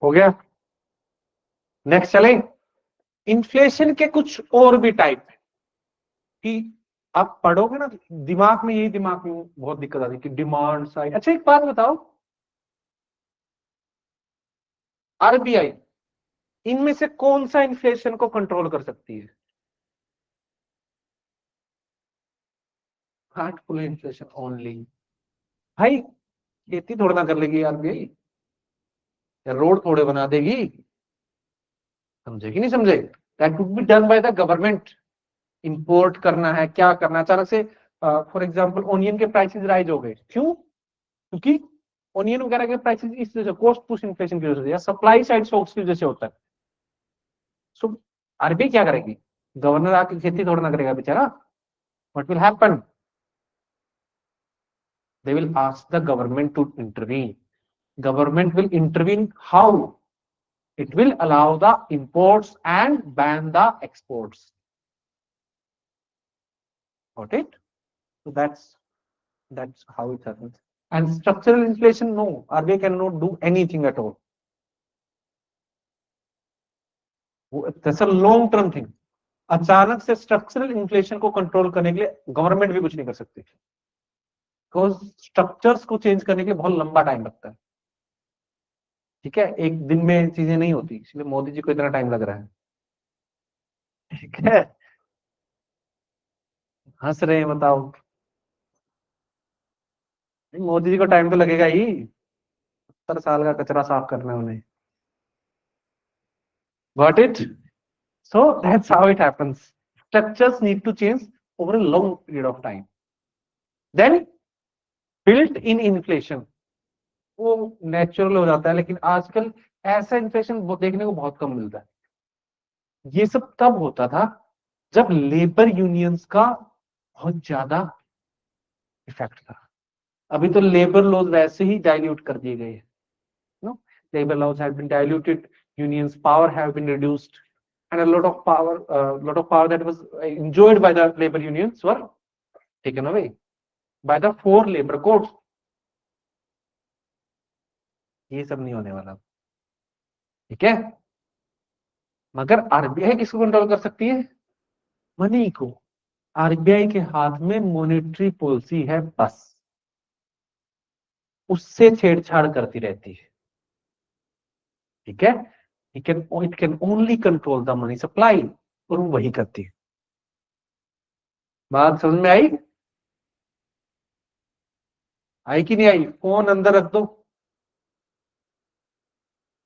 हो गया? नेक्स्ट चले। इन्फ्लेशन के कुछ और भी टाइप है कि आप पढ़ोगे ना, दिमाग में यही दिमाग में बहुत दिक्कत आती है कि डिमांड साइड। अच्छा एक बात बताओ, आरबीआई इनमें से कौन सा इन्फ्लेशन को कंट्रोल कर सकती है? Heartful inflation only. भाई खेती थोड़ा ना कर लेगी आरबीआई, या रोड थोड़े बना देगी। समझे कि नहीं समझे? That would be done by the government. Import करना है, क्या करना है, अचानक से फॉर एग्जांपल ऑनियन के प्राइसेस राइज हो गए, क्यों? क्योंकि ऑनियन वगैरह के प्राइसेस इस वजह से, कॉस्ट पुश इन्फ्लेशन की वजह से या सप्लाई साइड शॉक्स की वजह से होता है। सो आरबीआई क्या करेगी? गवर्नर आके खेती थोड़ा ना करेगा बेचारा। What will happen? They will ask the government to intervene. Government will intervene how? It will allow the imports and ban the exports. Got it? So that's how it happens. And structural inflation, no, RBI cannot do anything at all. That's a long term thing. अचानक से structural inflation को control करने के लिए government भी कुछ नहीं कर सकती, बिकॉज स्ट्रक्चर्स को चेंज करने के लिए बहुत लंबा टाइम लगता है। ठीक है, एक दिन में चीजें नहीं होती, इसलिए मोदी जी को इतना टाइम लग रहा है। ठीक है, हंस रहे हैं, बताओ। मोदी जी को टाइम तो लगेगा ही, 70 साल का कचरा साफ करना है उन्हें। Got it? So that's how it happens. Structures need to change over a long period of time. Then built-in inflation, वो नेचुरल हो जाता है, लेकिन आजकल ऐसा इन्फ्लेशन देखने को बहुत कम मिलता है। ये सब तब होता था जब लेबर यूनियंस का बहुत ज्यादा इफेक्ट था। अभी तो लेबर लॉज वैसे ही डाइल्यूट कर दिए गए, no, labour laws have been diluted, unions power have been reduced, and a lot of power that was enjoyed by the labor unions were taken away by the 4 labor codes. ये सब नहीं होने वाला, ठीक है। मगर आरबीआई किसको control कर सकती है? मनी को। आरबीआई के हाथ में मॉनेटरी पॉलिसी है, बस उससे छेड़छाड़ करती रहती है। ठीक है, it can only control the money supply, और वो वही करती है। बात समझ में आई? आई कि नहीं आई? फोन अंदर रख दो,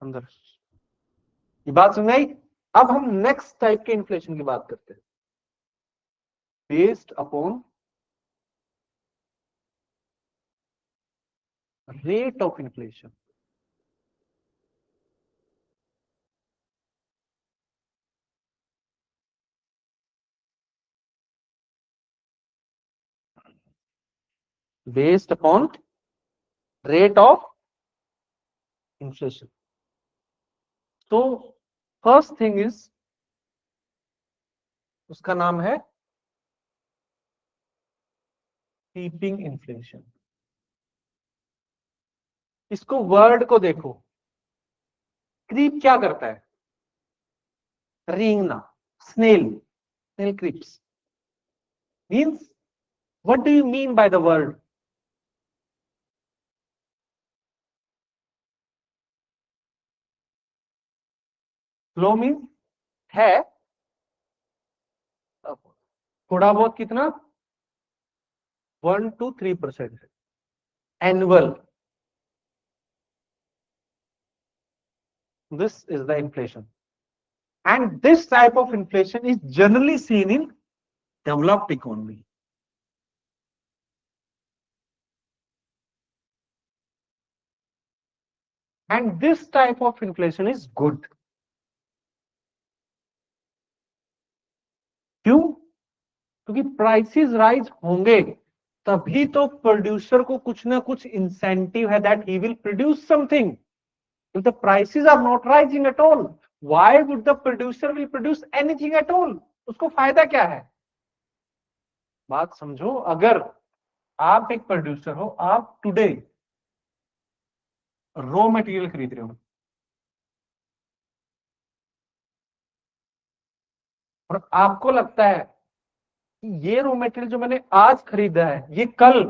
अंदर। ये बात समझ में आई? अब हम नेक्स्ट टाइप के इन्फ्लेशन की बात करते हैं, based upon rate of inflation. based upon rate of inflation. तो फर्स्ट थिंग इज, उसका नाम है कीपिंग इन्फ्लेशन। इसको वर्ड को देखो, क्रीप क्या करता है? रेंगना, snail creeps means, what do you mean by the word? Slow means है थोड़ा बहुत, कितना? 1 to 3% annual. This is the inflation, and this type of inflation is generally seen in developed economy. And this type of inflation is good. क्यों? क्योंकि prices rise होंगे तभी तो producer को कुछ ना कुछ इंसेंटिव है that he will produce something. If the prices are not rising at all, why would the producer will produce anything at all? उसको फायदा क्या है? बात समझो, अगर आप एक प्रोड्यूसर हो, आप टुडे रॉ मटेरियल खरीद रहे हो और आपको लगता है कि ये रॉ मटेरियल जो मैंने आज खरीदा है ये कल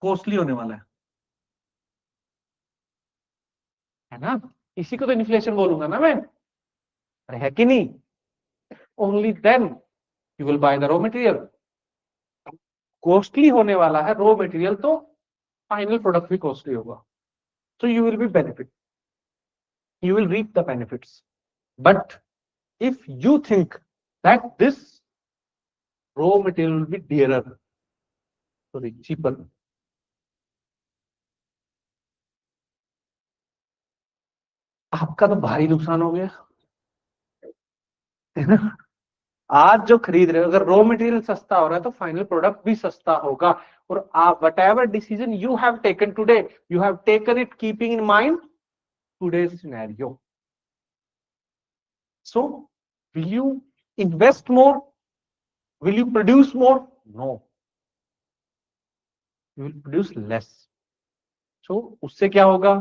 कॉस्टली होने वाला है ना? इसी को तो इन्फ्लेशन बोलूंगा ना मैं, अरे है कि नहीं? Only then you will buy the raw material. Costly होने वाला है रॉ मटेरियल, तो फाइनल प्रोडक्ट भी कॉस्टली होगा, so you will be benefit, you will reap the benefits. But if you think that this raw material will be dearer, sorry, cheaper, आपका तो भारी नुकसान हो गया है ना? आज जो खरीद रहे हो, अगर रॉ मटेरियल सस्ता हो रहा है तो फाइनल प्रोडक्ट भी सस्ता होगा। और आप whatever decision you have taken today, you have taken it keeping in mind today's scenario. So will you invest more? Will you produce more? No, you will produce less. So उससे क्या होगा,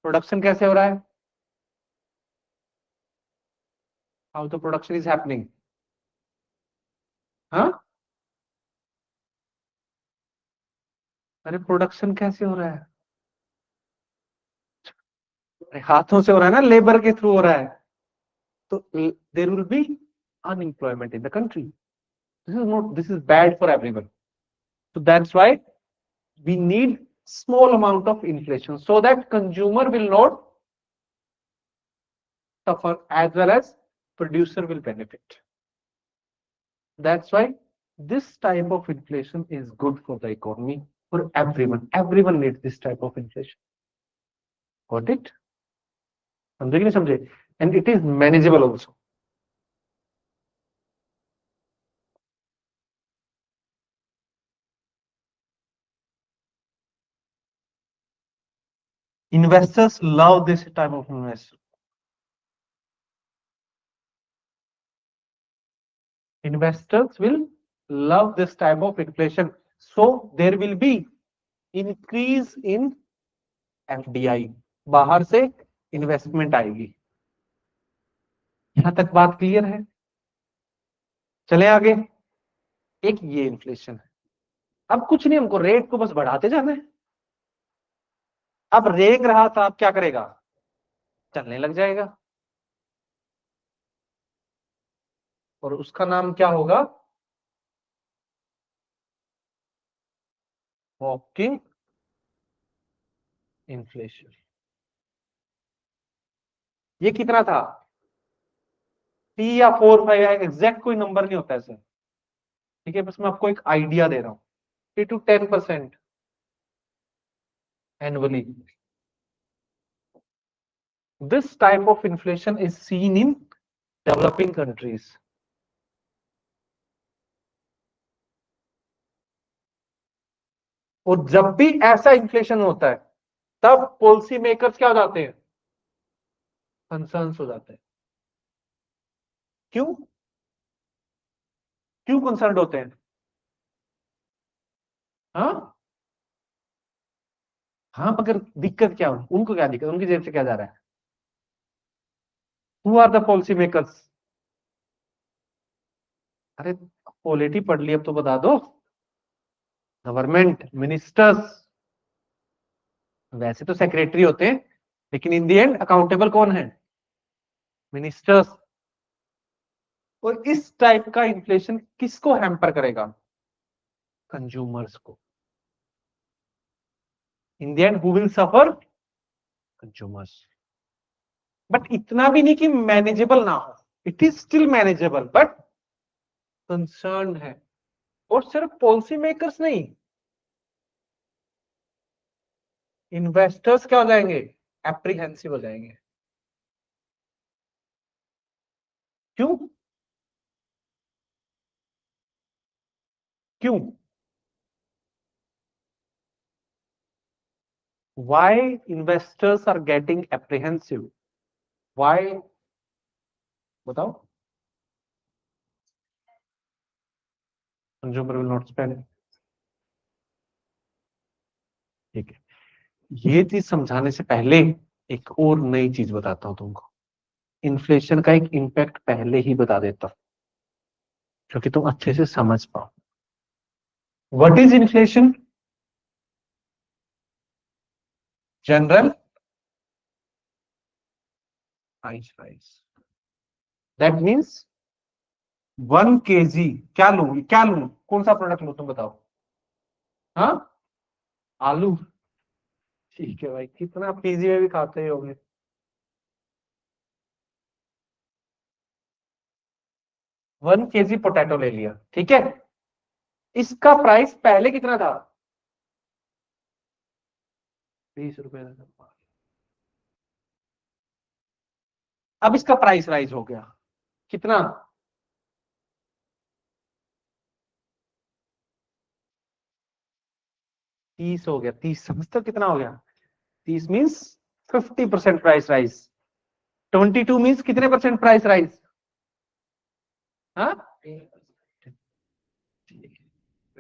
production कैसे हो रहा है, how the production is happening, हाँ, अरे production कैसे हो रहा है, अरे हाथों से हो रहा है ना, लेबर के थ्रू हो रहा है, तो there will be unemployment in the country, this is bad for everyone. So that's why we need small amount of inflation so that consumer will not suffer as well as producer will benefit. That's why this type of inflation is good for the economy, for everyone. Everyone needs this type of inflation. Got it? समझे कि नहीं समझे? And it is manageable also. Investors love this type of investment. Investors will love this type of inflation. So there will be increase in FDI. बाहर से investment आएगी। यहां तक बात क्लियर है? चले आगे। एक ये इन्फ्लेशन है। अब कुछ नहीं, हमको रेट को बस बढ़ाते जाना है। अब रेंग रहा था, अब क्या करेगा, चलने लग जाएगा, और उसका नाम क्या होगा, वॉकिंग इन्फ्लेशन। ये कितना था, 3 या 4, 5, एग्जैक्ट कोई नंबर नहीं होता ऐसे, ठीक है, बस मैं आपको एक आइडिया दे रहा हूं, 3 to 10% annually. This type of inflation is seen in developing countries. और जब भी ऐसा इन्फ्लेशन होता है तब पॉलिसी मेकर्स क्या हो जाते हैं, कंसर्न्स हो जाते हैं। क्यों क्यों कंसर्न होते हैं, हाँ हाँ, मगर दिक्कत क्या है, उनको क्या दिक्कत, उनकी जेब से क्या जा रहा है, who are the policy makers, अरे पॉलिटी पढ़ ली, अब तो बता दो, गवर्नमेंट, मिनिस्टर्स। वैसे तो सेक्रेटरी होते हैं, लेकिन इन दी एंड अकाउंटेबल कौन है, मिनिस्टर्स। और इस टाइप का इन्फ्लेशन किसको हैम्पर करेगा, कंज्यूमर्स को। In the end who will suffer, consumers. But इतना भी नहीं कि मैनेजेबल ना हो, it is still manageable, but concern है। और सिर्फ पॉलिसी मेकर्स नहीं, इन्वेस्टर्स क्या हो जाएंगे, एप्रीहेंसिव हो जाएंगे। क्यों क्यों, why investors are getting apprehensive, why, बताओ, consumer will not spend। ठीक है, ये चीज समझाने से पहले एक और नई चीज बताता हूं तुमको, इन्फ्लेशन का एक इम्पैक्ट पहले ही बता देता हूं, क्योंकि तुम अच्छे से समझ पाओ। What is inflation, general price rise, that means 1 kg, क्या लू, कौन सा प्रोडक्ट लो तुम बताओ, हाँ, आलू, ठीक है भाई, कितना पीजी में भी खाते होंगे। 1 kg पोटैटो ले लिया, ठीक है, इसका प्राइस पहले कितना था, 20 रुपए था। अब इसका प्राइस राइज हो गया, कितना, 30 हो गया, 30, समझते हो कितना हो गया, 30 मीन्स 50% प्राइस राइज, 22 मीन्स कितने परसेंट प्राइस राइज, हाँ,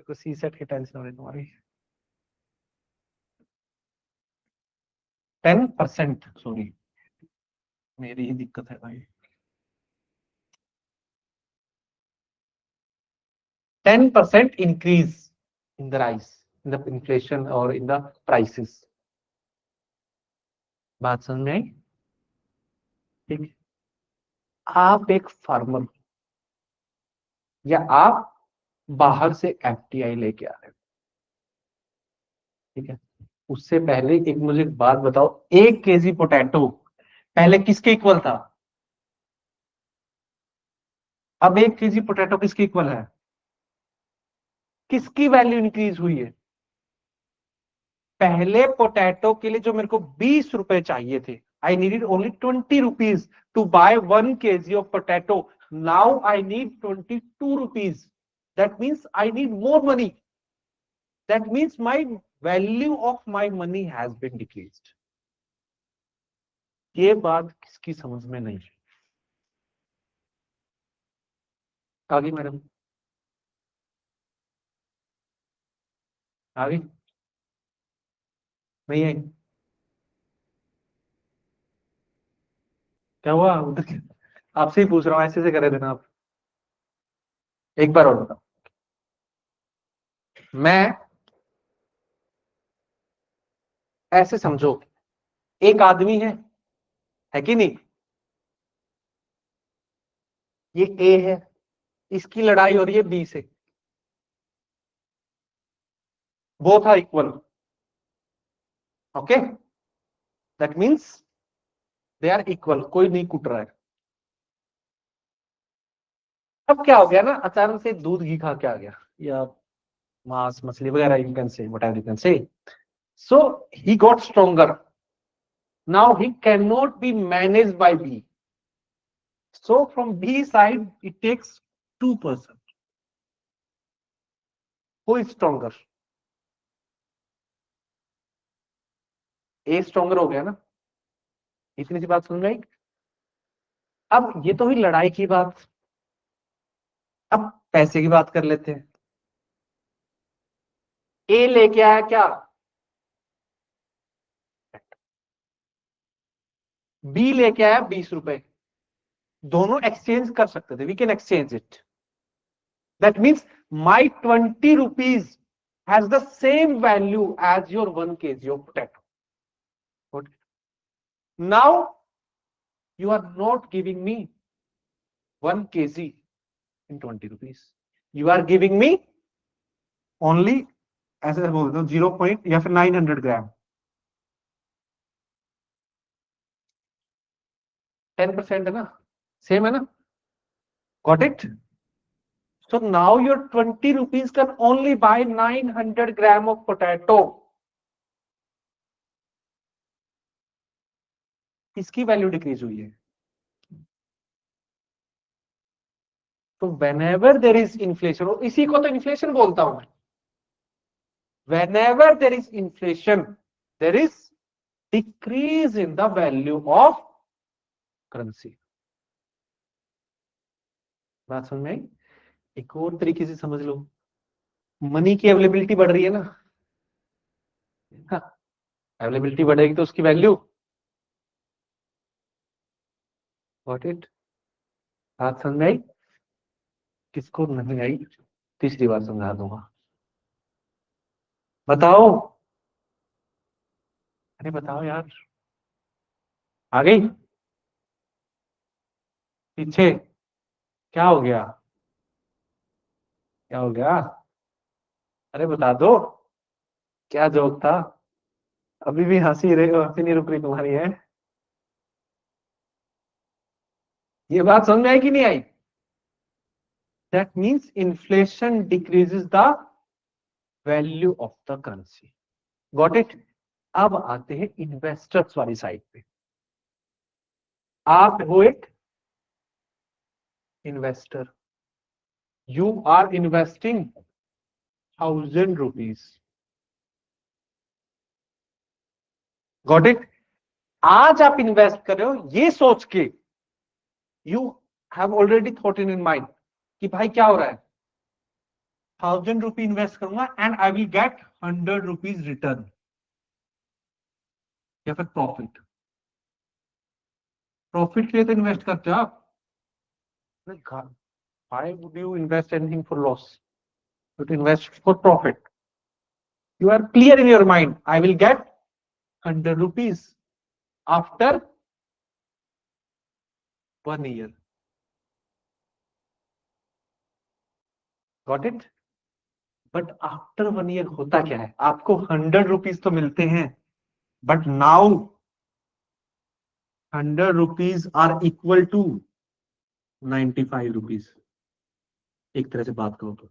को सी सेट की टेंशन हो रही तुम्हारी। 10%, सॉरी मेरी ही दिक्कत है भाई। 10% increase in the rise in the inflation or in the prices। बात समझ में आई? ठीक है, आप एक फार्मर या आप बाहर से एफटीआई लेके आ रहे हो, ठीक है, उससे पहले एक मुझे एक बात बताओ, 1 केजी पोटैटो पहले किसके इक्वल था? अब 1 केजी पोटैटो किसके इक्वल है? किसकी वैल्यू इंक्रीज हुई है? पहले पोटैटो के लिए जो मेरे को 20 रुपए चाहिए थे, I needed only 20 rupees to buy 1 kg of potato, now I need 22 rupees. That means I need more money, that means my value of my money has been decreased. ये बात किसकी समझ में नहीं? आगे मैडम, आगे नहीं आई? क्या हुआ उधर? आपसे ही पूछ रहा हूँ, ऐसे से करे देना आप। एक बार और बताओ, मैं ऐसे समझो, एक आदमी है कि नहीं? ये ए है, इसकी लड़ाई हो रही है बी से, both are equal, okay, that means they are equal, कोई नहीं कुट रहा है। अब क्या हो गया ना, अचानक से दूध घी खा के आ गया, या मांस मछली वगैरह, you can say whatever you can say, so he got stronger, now he can not be managed by B, so from B side it takes 2%, who is stronger? A stronger हो गया ना, इतनी सी बात समझ में आई? अब ये तो हुई लड़ाई की बात, अब पैसे की बात कर लेते हैं। ए लेके आया क्या? बी लेके आया 20 रुपए, दोनों एक्सचेंज कर सकते थे, we can exchange it, that means my 20 rupees has the same value as your 1 kg of potato. Now you are not giving me 1 kg in 20 rupees, you are giving me only, ऐसे बोल दो 0 point या फिर 900 ग्राम, 10% है ना, same है ना, got it? So now your 20 rupees can only by 900 gram of potato. किसकी वैल्यू डिक्रीज हुई है? तो whenever there is inflation, और इसी को तो इन्फ्लेशन बोलता हूं मैं, whenever there is inflation there is decrease in the value of currency। बात समझ में आई? एक और तरीके से समझ लो, मनी की अवेलेबिलिटी बढ़ रही है ना, अवेलेबिलिटी बढ़ेगी तो उसकी वैल्यू, गॉट इट? बात समझ में आई? किसको नहीं आई तीसरी बार समझा दूंगा, बताओ, अरे बताओ यार, आ गई पीछे? क्या हो गया? क्या हो गया? अरे बता दो, क्या जोक था? अभी भी हंसी रहे हो, हंसी नहीं रुक रही तुम्हारी है? ये बात समझ में आई कि नहीं आई? That means inflation decreases the value of the currency, got it? अब आते हैं इन्वेस्टर्स वाली साइड पे। आप हो एक investor, you are investing 1000 rupees, got it? आज आप इन्वेस्ट कर रहे हो ये सोच के, you have already thought in mind कि भाई क्या हो रहा है, ₹1000 इन्वेस्ट करूंगा and I will get ₹100 return या फिर प्रॉफिट। प्रॉफिट के लिए तो इन्वेस्ट करते हो आप। Why would you invest anything for loss? You to invest for profit. You are clear in your mind. I will get ₹100 after 1 year. Got it? But after 1 year होता क्या है? आपको ₹100 तो मिलते हैं, but now ₹100 are equal to ₹95। एक तरह से बात करो तो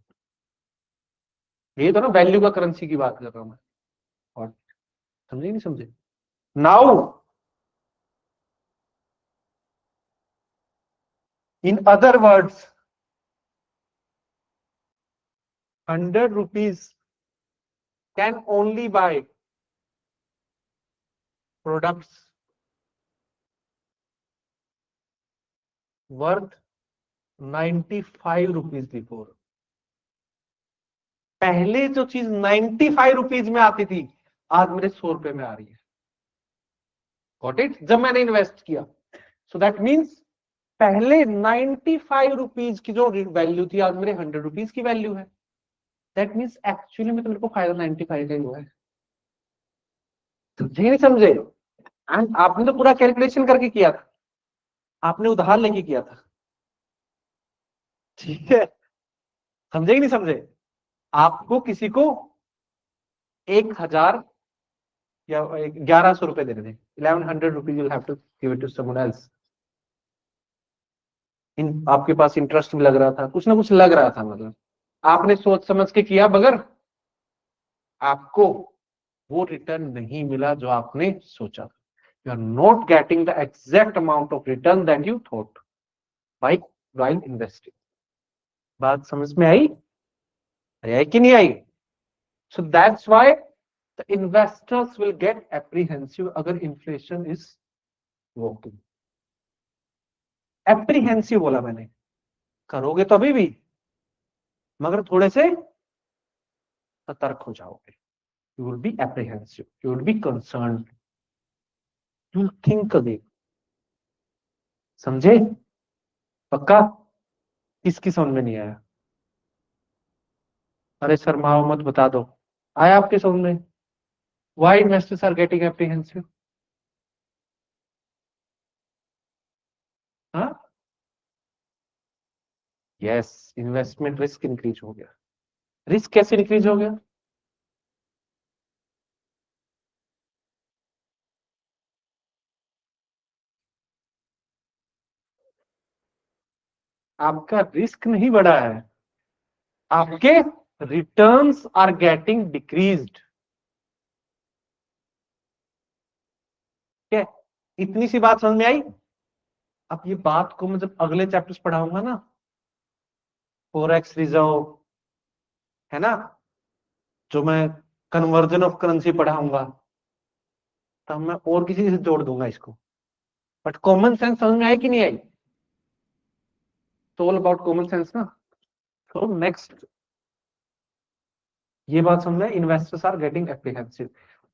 ये तो ना वैल्यू का करेंसी की बात कर रहा हूं मैं। और समझे नहीं समझे? Now in other words ₹100 can only buy products worth ₹95 before. पहले जो चीज ₹95 में आती थी आज मेरे ₹100 में आ रही है। Got it? जब मैंने इन्वेस्ट किया। सो दैट मीन्स पहले ₹95 की जो वैल्यू थी आज मेरे ₹100 की वैल्यू है। दैट मीन्स एक्चुअली में तो मेरे को फायदा 95 का ही हुआ है। समझे नहीं समझे? एंड आपने तो पूरा कैलकुलेशन करके किया था, आपने उधार लेके किया था। ठीक है, समझे कि नहीं समझे? आपको किसी को 1000 या ₹1100 देने थे, ₹1100 you'll have to give it to someone else। आपके पास इंटरेस्ट भी लग रहा था, कुछ ना कुछ लग रहा था, मतलब आपने सोच समझ के किया, मगर आपको वो रिटर्न नहीं मिला जो आपने सोचा था। You are not getting the exact amount of return that you thought while investing. बात समझ में आई? आई कि नहीं आई? So that's why the investors will get apprehensive अगर इन्फ्लेशन इज वर्किंग। एप्रीहेंसिव बोला मैंने, करोगे तो अभी भी, मगर थोड़े से सतर्क हो जाओगे। You will be apprehensive, you will be concerned, you will think again। समझे? पक्का? किसकी समझ में नहीं आया? अरे शर्माओ मत, बता दो। आया आपके समझ में? Why investors are getting apprehensive? हाँ? Yes, इन्वेस्टमेंट रिस्क इंक्रीज हो गया। रिस्क कैसे इंक्रीज हो गया? आपका रिस्क नहीं बढ़ा है, आपके रिटर्न्स आर गेटिंग डिक्रीज्ड। क्या इतनी सी बात समझ में आई? अब ये बात को मैं जब अगले चैप्टर्स पढ़ाऊंगा ना, फॉरेक्स रिजर्व है ना, जो मैं कन्वर्जन ऑफ करेंसी पढ़ाऊंगा, तब मैं और किसी से जोड़ दूंगा इसको। बट कॉमन सेंस समझ में आई कि नहीं आई? ऑल अबाउट कॉमन सेंस ना। तो नेक्स्ट ये बात समझ में, investors are getting apprehensive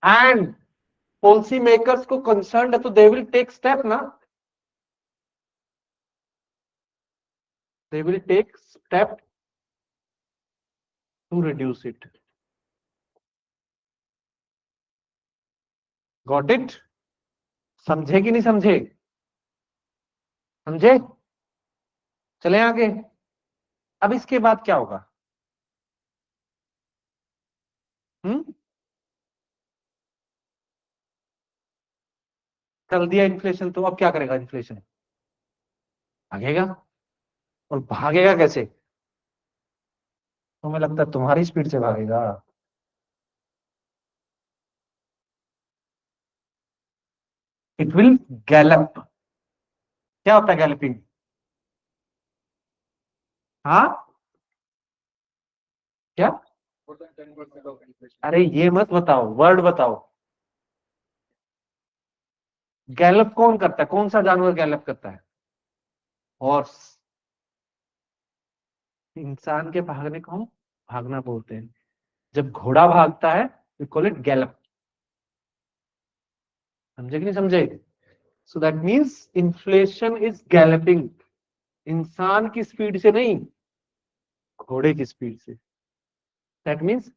and policy makers को कंसर्न है, तो दे विल टेक स्टेप ना, they will take step to reduce it. Got it? समझे कि नहीं समझे? समझे? चले आगे। अब इसके बाद क्या होगा? चल दिया इन्फ्लेशन, तो अब क्या करेगा इन्फ्लेशन? भागेगा। और भागेगा कैसे? तुम्हें लगता है तुम्हारी स्पीड से भागेगा? It will Gallup. क्या होता है गैलपिंग? हाँ, क्या? more than 10% of inflation। अरे ये मत बताओ, वर्ड बताओ। गैलप कौन करता है? कौन सा जानवर गैलप करता है? हॉर्स। इंसान के भागने को हम भागना बोलते हैं। जब घोड़ा भागता है वी कॉल इट गैलप। समझे कि नहीं समझे? So that means inflation is galloping, इंसान की स्पीड से नहीं, घोड़े की स्पीड से। That means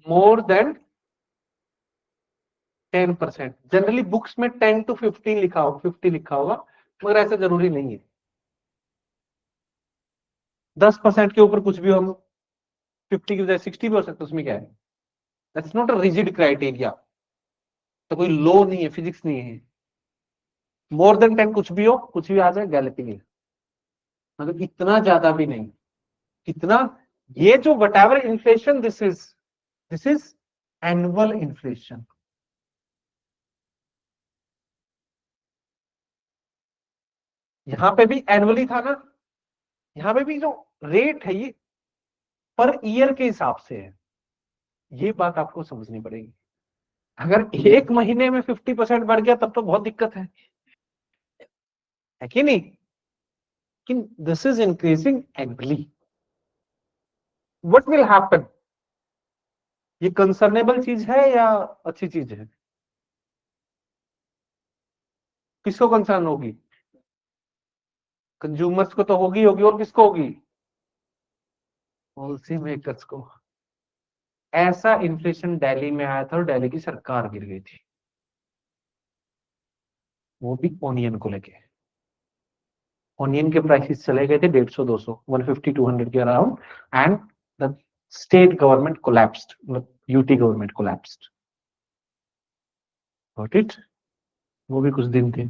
more than 10%। Generally books में 10 to 15 लिखा होगा, 50 लिखा होगा, मगर ऐसा जरूरी नहीं है। 10% के ऊपर कुछ भी हम 50 की बजाय 60 भी हो सकता है, उसमें क्या है? That's not a rigid criteria, तो कोई लॉ नहीं है, फिजिक्स नहीं है। मोर देन 10 कुछ भी हो, कुछ भी आ जाए, गैलपिंग है। मगर इतना ज्यादा भी नहीं। कितना? ये जो what ever inflation this is annual inflation. यहां पे भी एनुअली था ना, यहां पे भी जो रेट है ये पर ईयर के हिसाब से है। ये बात आपको समझनी पड़ेगी। अगर एक महीने में 50% बढ़ गया तब तो बहुत दिक्कत है कि नहीं? कि this is increasing annually. What will happen? ये कंसर्नेबल चीज है या अच्छी चीज है? किसको कंसर्न होगी? कंज्यूमर्स को तो होगी और किसको होगी? पॉलिसी मेकर्स को। ऐसा इन्फ्लेशन दिल्ली में आया था और दिल्ली की सरकार गिर गई थी, वो भी ओनियन को लेके। ओनियन के प्राइसेस चले गए थे 150, 200, 150, 200 के around, and the state government collapsed, मतलब UT government collapsed. Got it? वो भी कुछ दिन थे,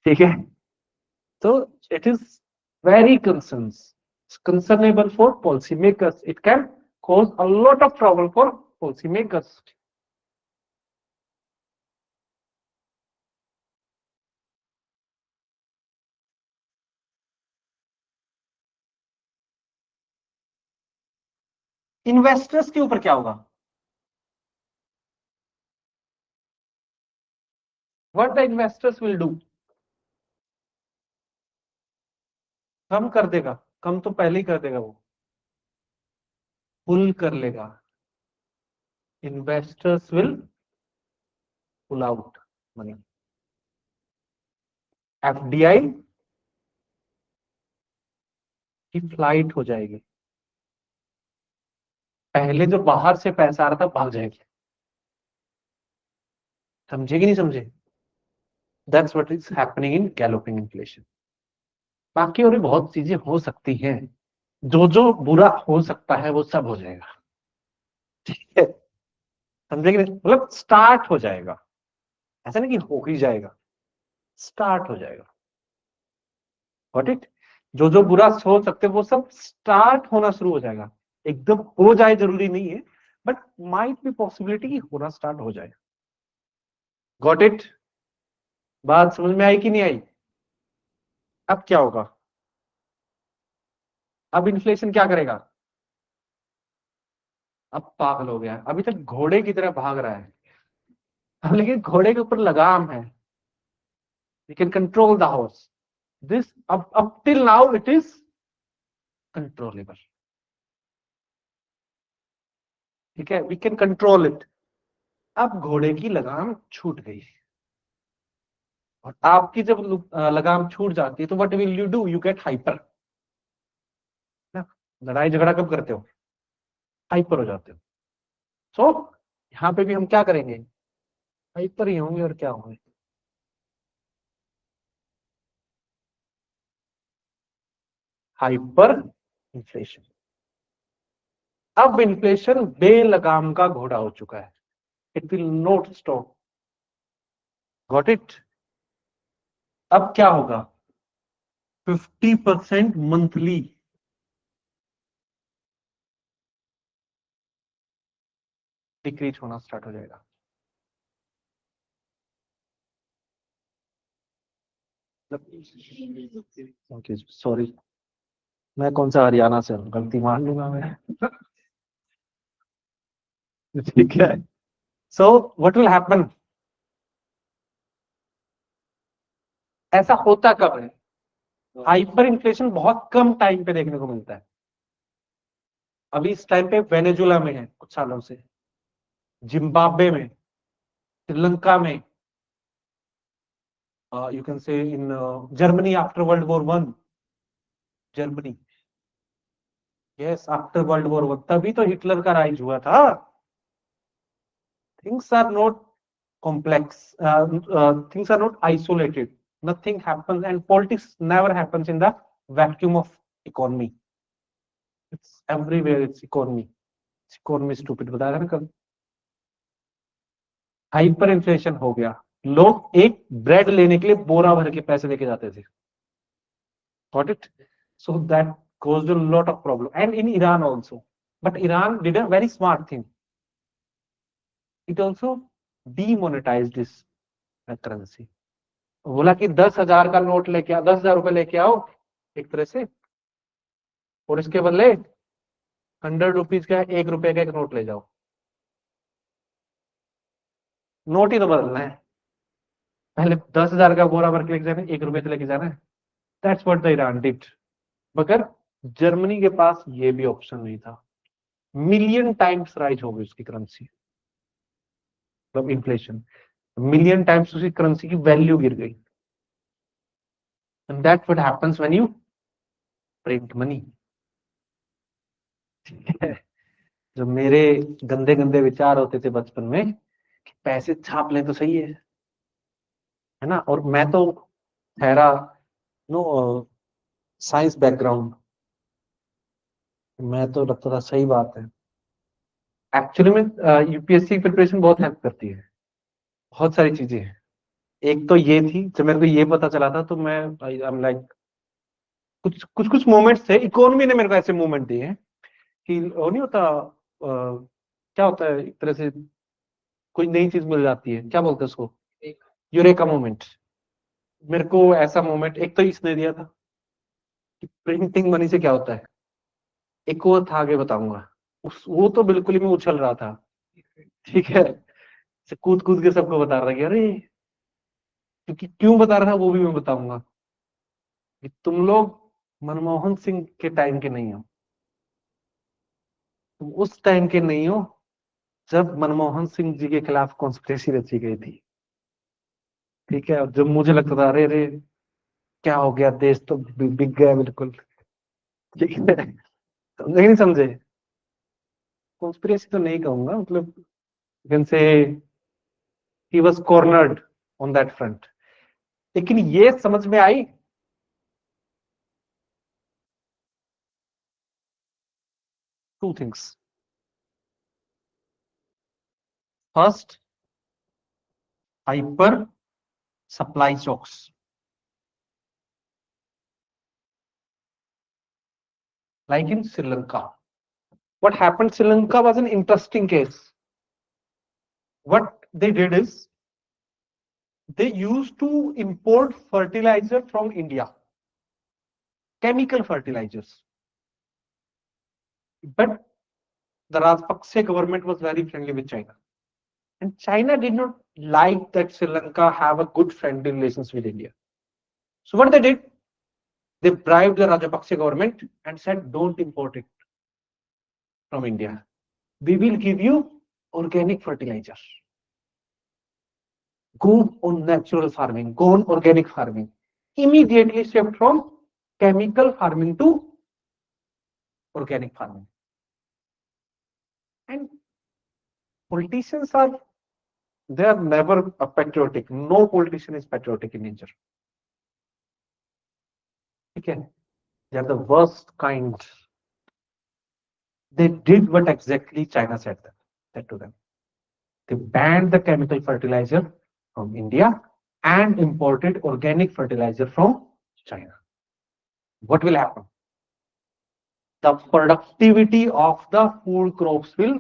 ठीक है? तो it is very concernable for policymakers. It can cause a lot of trouble for policymakers. Investors के ऊपर क्या होगा? What the investors will do? कम कर देगा, कम तो पहले ही कर देगा, वो पुल कर लेगा। Investors will pull out money. FDI की फ्लाइट हो जाएगी। पहले जो बाहर से पैसा आ रहा था भाग जाएगी। समझे कि नहीं समझे? That's what is happening in galloping inflation. बाकी और भी बहुत चीजें हो सकती हैं, जो जो बुरा हो सकता है वो सब हो जाएगा, ठीक है? समझे कि नहीं? मतलब स्टार्ट हो जाएगा, ऐसा नहीं कि हो ही जाएगा, स्टार्ट हो जाएगा। Got it? जो जो बुरा हो सकते वो सब स्टार्ट होना शुरू हो जाएगा। एकदम हो जाए जरूरी नहीं है, बट माइट बी पॉसिबिलिटी कि होना स्टार्ट हो जाए। Got it? बात समझ में आई कि नहीं आई? अब क्या होगा? अब इन्फ्लेशन क्या करेगा? अब पागल हो गया है। अभी तक घोड़े की तरह भाग रहा है, अब लेकिन घोड़े के ऊपर लगाम है। We can control the horse. This अब till now it is controllable, ठीक है? We can control it. अब घोड़े की लगाम छूट गई, और आपकी जब लगाम छूट जाती है तो what will you do? You get hyper ना। लड़ाई झगड़ा कब करते हो? हाइपर हो जाते हो। सो यहाँ पे भी हम क्या करेंगे? हाइपर ही होंगे, और क्या होंगे? Hyper inflation. अब इन्फ्लेशन बेलगाम का घोड़ा हो चुका है, it will not stop. Got it? अब क्या होगा? 50% मंथली डिक्रीज होना स्टार्ट हो जाएगा। सॉरी, मैं कौन सा हरियाणा से हूँ, गलती मान लूंगा मैं। ठीक है? So what will happen? ऐसा होता कब है? हाइपर इन्फ्लेशन बहुत कम टाइम पे देखने को मिलता है, अभी इस टाइम पे वेनेजुला में है कुछ सालों से, जिम्बाब्वे में, श्रीलंका में, you can say in Germany after World War one, Germany, yes after World War one, तभी तो हिटलर का राइज हुआ था। Things are not complex, things are not isolated, nothing happens and politics never happens in the vacuum of economy, it's everywhere, it's economy stupid, बताया ना कल। Hyper inflation हो गया, लोग एक ब्रेड लेने के लिए बोरा भर के पैसे लेके जाते थे, got it? So that caused a lot of problem, and in Iran also, but Iran did a very smart thing, it also demonetized this currency, बोला कि 10,000 का नोट लेके आओ, 10,000 रुपए लेके आओ एक तरह से, और इसके बदले 100 रुपीज का, 1 रुपए का एक नोट ले जाओ, नोट ही तो बदलना है, पहले 10,000 का बोरा भर के लेके जाना है, 1 रुपए से लेके जाना है, that's what the Iran did. मगर जर्मनी के पास ये भी ऑप्शन नहीं था, मिलियन टाइम्स राइज हो गई उसकी करेंसी, मतलब इन्फ्लेशन मिलियन टाइम्स, उसकी करेंसी की वैल्यू गिर गई, and that's what happens when you print money. जो मेरे गंदे गंदे विचार होते थे बचपन में कि पैसे छाप लें तो सही है ना, और मैं तो ठहरा नो साइंस बैकग्राउंड, मैं तो लगता था सही बात है। एक्चुअली में यूपीएससी प्रिपरेशन बहुत हेल्प करती है, बहुत सारी चीजें हैं। एक तो ये थी, जब मेरे को ये पता चला था तो मैं आई एम लाइक, कुछ मोमेंट्स थे, इकोनॉमी ने मेरे को ऐसे मोमेंट दिए हैं कि वो नहीं होता, क्या होता है एक तरह से, कोई नई चीज मिल जाती है, क्या बोलते हैं उसको, यूरेका मोमेंट। मेरे को ऐसा मोमेंट एक तो इसने दिया था कि प्रिंटिंग मनी से क्या होता है, एक वो था, आगे बताऊंगा, वो तो बिल्कुल ही मैं उछल रहा था, ठीक है, कूद कूद के सबको बता रहा था कि अरे, क्योंकि क्यों बता रहा था वो भी मैं बताऊंगा, कि तुम लोग मनमोहन सिंह के टाइम के नहीं हो, तुम उस टाइम के नहीं हो जब मनमोहन सिंह जी के खिलाफ कॉन्स्पिरेसी रची गई थी, ठीक है, और जब मुझे लगता था अरे अरे क्या हो गया, देश तो बिक गया बिल्कुल, ठीक है, समझे कि नहीं समझे, कॉन्स्पिरेसी तो नहीं कहूंगा, मतलब कैन से ही was cornered on that front, लेकिन ये समझ में आई two things, first hyper supply shocks, like in Sri Lanka. What happened Sri Lanka was an interesting case. What they did is they used to import fertilizer from India, chemical fertilizers, but the Rajapaksa government was very friendly with China, and China did not like that Sri Lanka have a good friendly relations with India. So what they did, they bribed the Rajapaksa government and said, don't import it from India, we will give you organic fertilizer, go on natural farming, go on organic farming. Immediately shift from chemical farming to organic farming. And politicians are, they are never a patriotic. No politician is patriotic in nature. Okay, they are the worst kind. They did what exactly China said to them. They banned the chemical fertilizer from India and imported organic fertilizer from China. What will happen? The productivity of the food crops will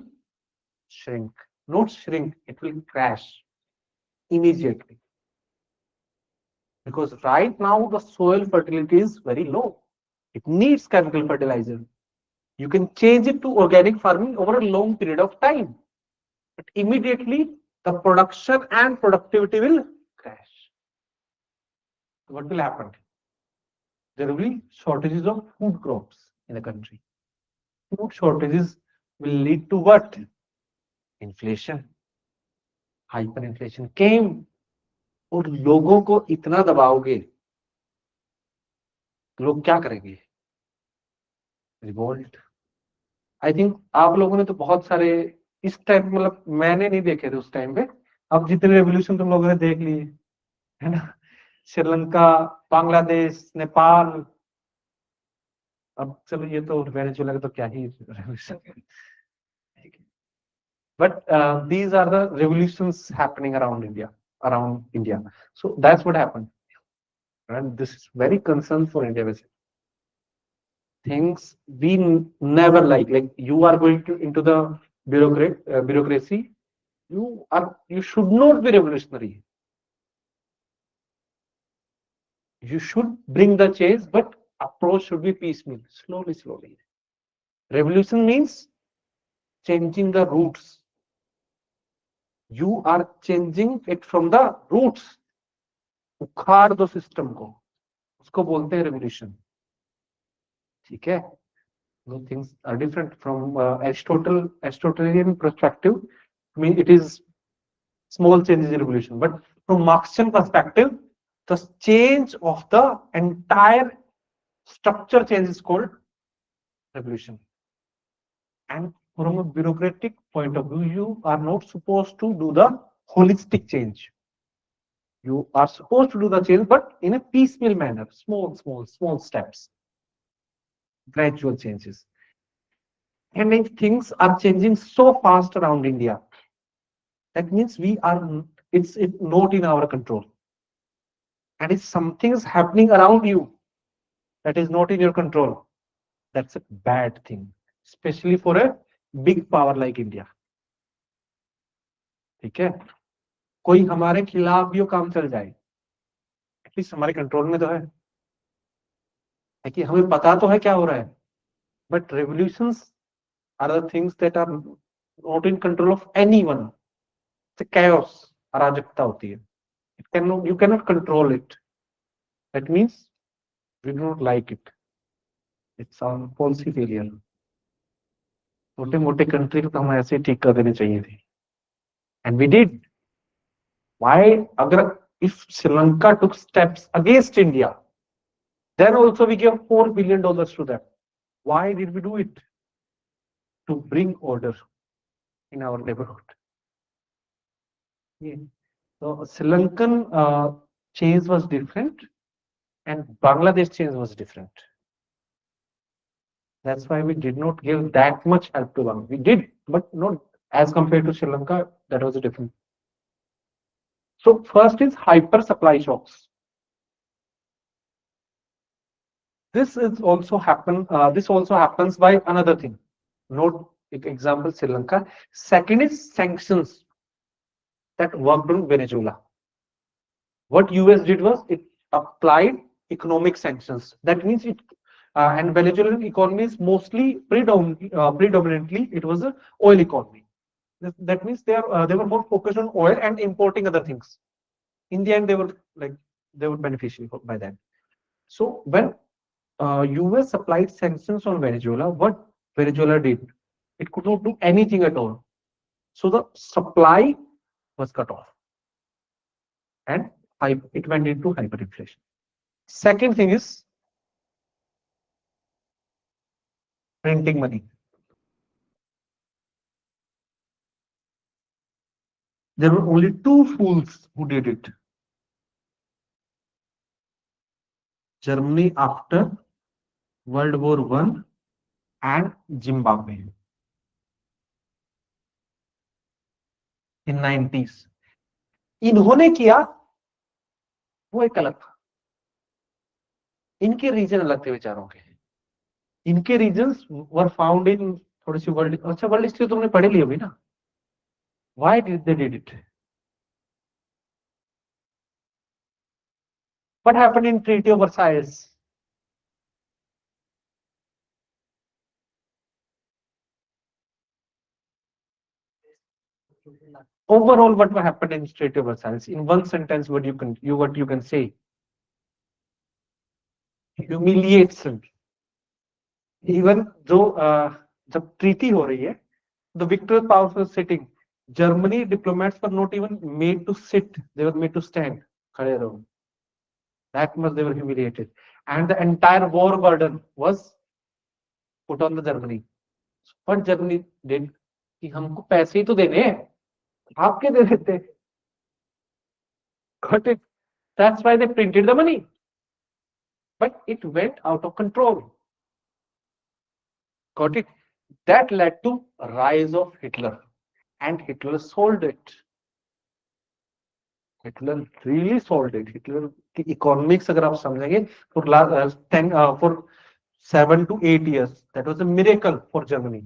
shrink. Not shrink, it will crash immediately. Because right now the soil fertility is very low. It needs chemical fertilizer. You can change it to organic farming over a long period of time. But immediately the production and productivity will crash. What will happen? There will be shortages of food crops in the country. food shortages will lead to what? Inflation. Hyperinflation came. और लोगों को इतना दबाओगे, लोग क्या करेंगे? Revolt. I think आप लोगों ने तो बहुत सारे इस टाइम, मतलब मैंने नहीं देखे थे उस टाइम पे. अब जितने रेवोल्यूशन तुम लोगों ने देख लिए, है ना, श्रीलंका, बांग्लादेश, नेपाल, अब चलो ये तो वेनेजुएला का तो क्या ही revolution. But these are the revolutions happening around India. So that's what happened, and this is very concern for India. Things we never like you are going into the bureaucracy. You should not be revolutionary. You should bring the change, but approach should be piecemeal, slowly. Revolution means changing the roots. You are changing it from the roots. उखाड़ दो system को, उसको बोलते हैं revolution. ठीक है? No, things are different from Aristotelian perspective. I mean, it is small changes in revolution, but from Marxian perspective, the change of the entire structure change is called revolution. And from a bureaucratic point of view, you are not supposed to do the holistic change. You are supposed to do the change, but in a piecemeal manner, small steps, gradual changes. And if things are changing so fast around India, that means it's not in our control. And if something is happening around you that is not in your control, that's a bad thing, especially for a big power like India. ठीक है? कोई हमारे खिलाफ भी वो काम चल जाए, एटलीस्ट हमारे कंट्रोल में तो है कि हमें पता तो है क्या हो रहा है. But revolutions are the things that are not in control of anyone. It's chaos, अराजकता होती है. You cannot control it. That means we do not like it. It's our policy failure. मोटे मोटे कंट्री को तो हम ऐसे ठीक कर देने चाहिए थे. And we did. Why? If Sri Lanka took steps against India, then also we gave $4 billion to them. Why did we do it? To bring order in our neighborhood. Yeah. So Sri Lankan change was different, and Bangladesh change was different. That's why we did not give that much help to Bangladesh. We did, but not as compared to Sri Lanka. That was a different. So first is hyper supply shocks. This also happens by another thing. Note example Sri Lanka. Second is sanctions that worked on Venezuela. What US did was it applied economic sanctions. That means it and Venezuelan economy is mostly predominantly it was an oil economy. That means they were more focused on oil and importing other things. In the end, they were beneficial by that. So when US applied sanctions on Venezuela, what Venezuela did, it could not do anything at all. So the supply was cut off, and it went into hyperinflation. Second thing is printing money. There were only two fools who did it. Germany after World War I and Zimbabwe in 90s. इन्होंने किया वो एक अलग था. इनके reason अलग थे विचारों के. इनके रीजन्स वर फाउंड इन थोड़ी सी वर्ल्ड हिस्ट्री तुमने पढ़ी ली होगी ना. Why did they did it? What happened in Treaty of Versailles? Overall, what happened in Treaty of Versailles? In one sentence, what you can say? Humiliation. Even though जब treaty हो रही है, the victorious powers were sitting. Germany diplomats were not even made to sit; they were made to stand. खड़े रहो. That much they were humiliated, and the entire war burden was put on the Germany. What Germany did कि हमको पैसे ही तो देने हैं, आप क्या दे देते? Got it? That's why they printed the money, but it went out of control. Got it? That led to rise of Hitler, and Hitler sold it. Hitler really sold it. Hitler की economics अगर आप समझेंगे for 7 to 8 years, that was a miracle for Germany.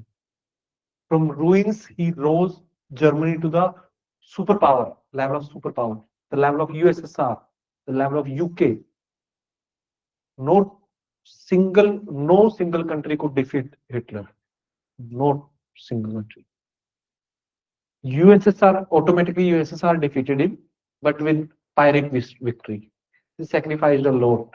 From ruins, he rose Germany to the superpower, level of superpower, the level of USSR, the level of UK. No single country could defeat Hitler. No single country. USSR, automatically USSR defeated him, but with Pyrrhic victory. He sacrificed a lot.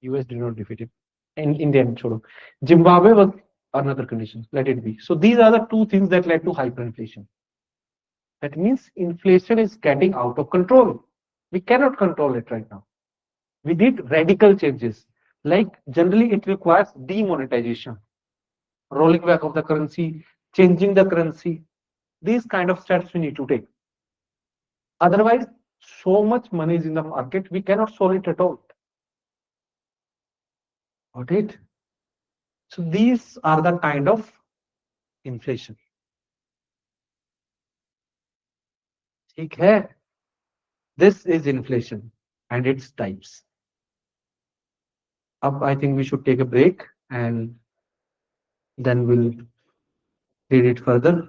US did not defeat him. In India, छोड़ो. Zimbabwe was another condition. Let it be. So these are the two things that led to hyperinflation. That means inflation is getting out of control. We cannot control it right now. We need radical changes. Like generally, it requires demonetization, rolling back of the currency, changing the currency. These kind of steps we need to take. Otherwise, so much money is in the market, we cannot solve it at all. Got it? So these are the kind of inflation. ठीक है? This is inflation and its types. Up, I think we should take a break and then we'll read it further.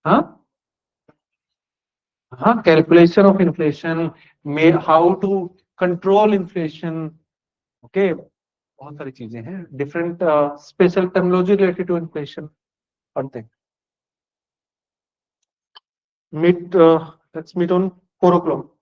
Huh? Calculation of inflation, how to control inflation. Okay, बहुत सारी चीजें हैं. Different special terminology related to inflation. पढ़ते हैं. Let's meet on 4 o'clock.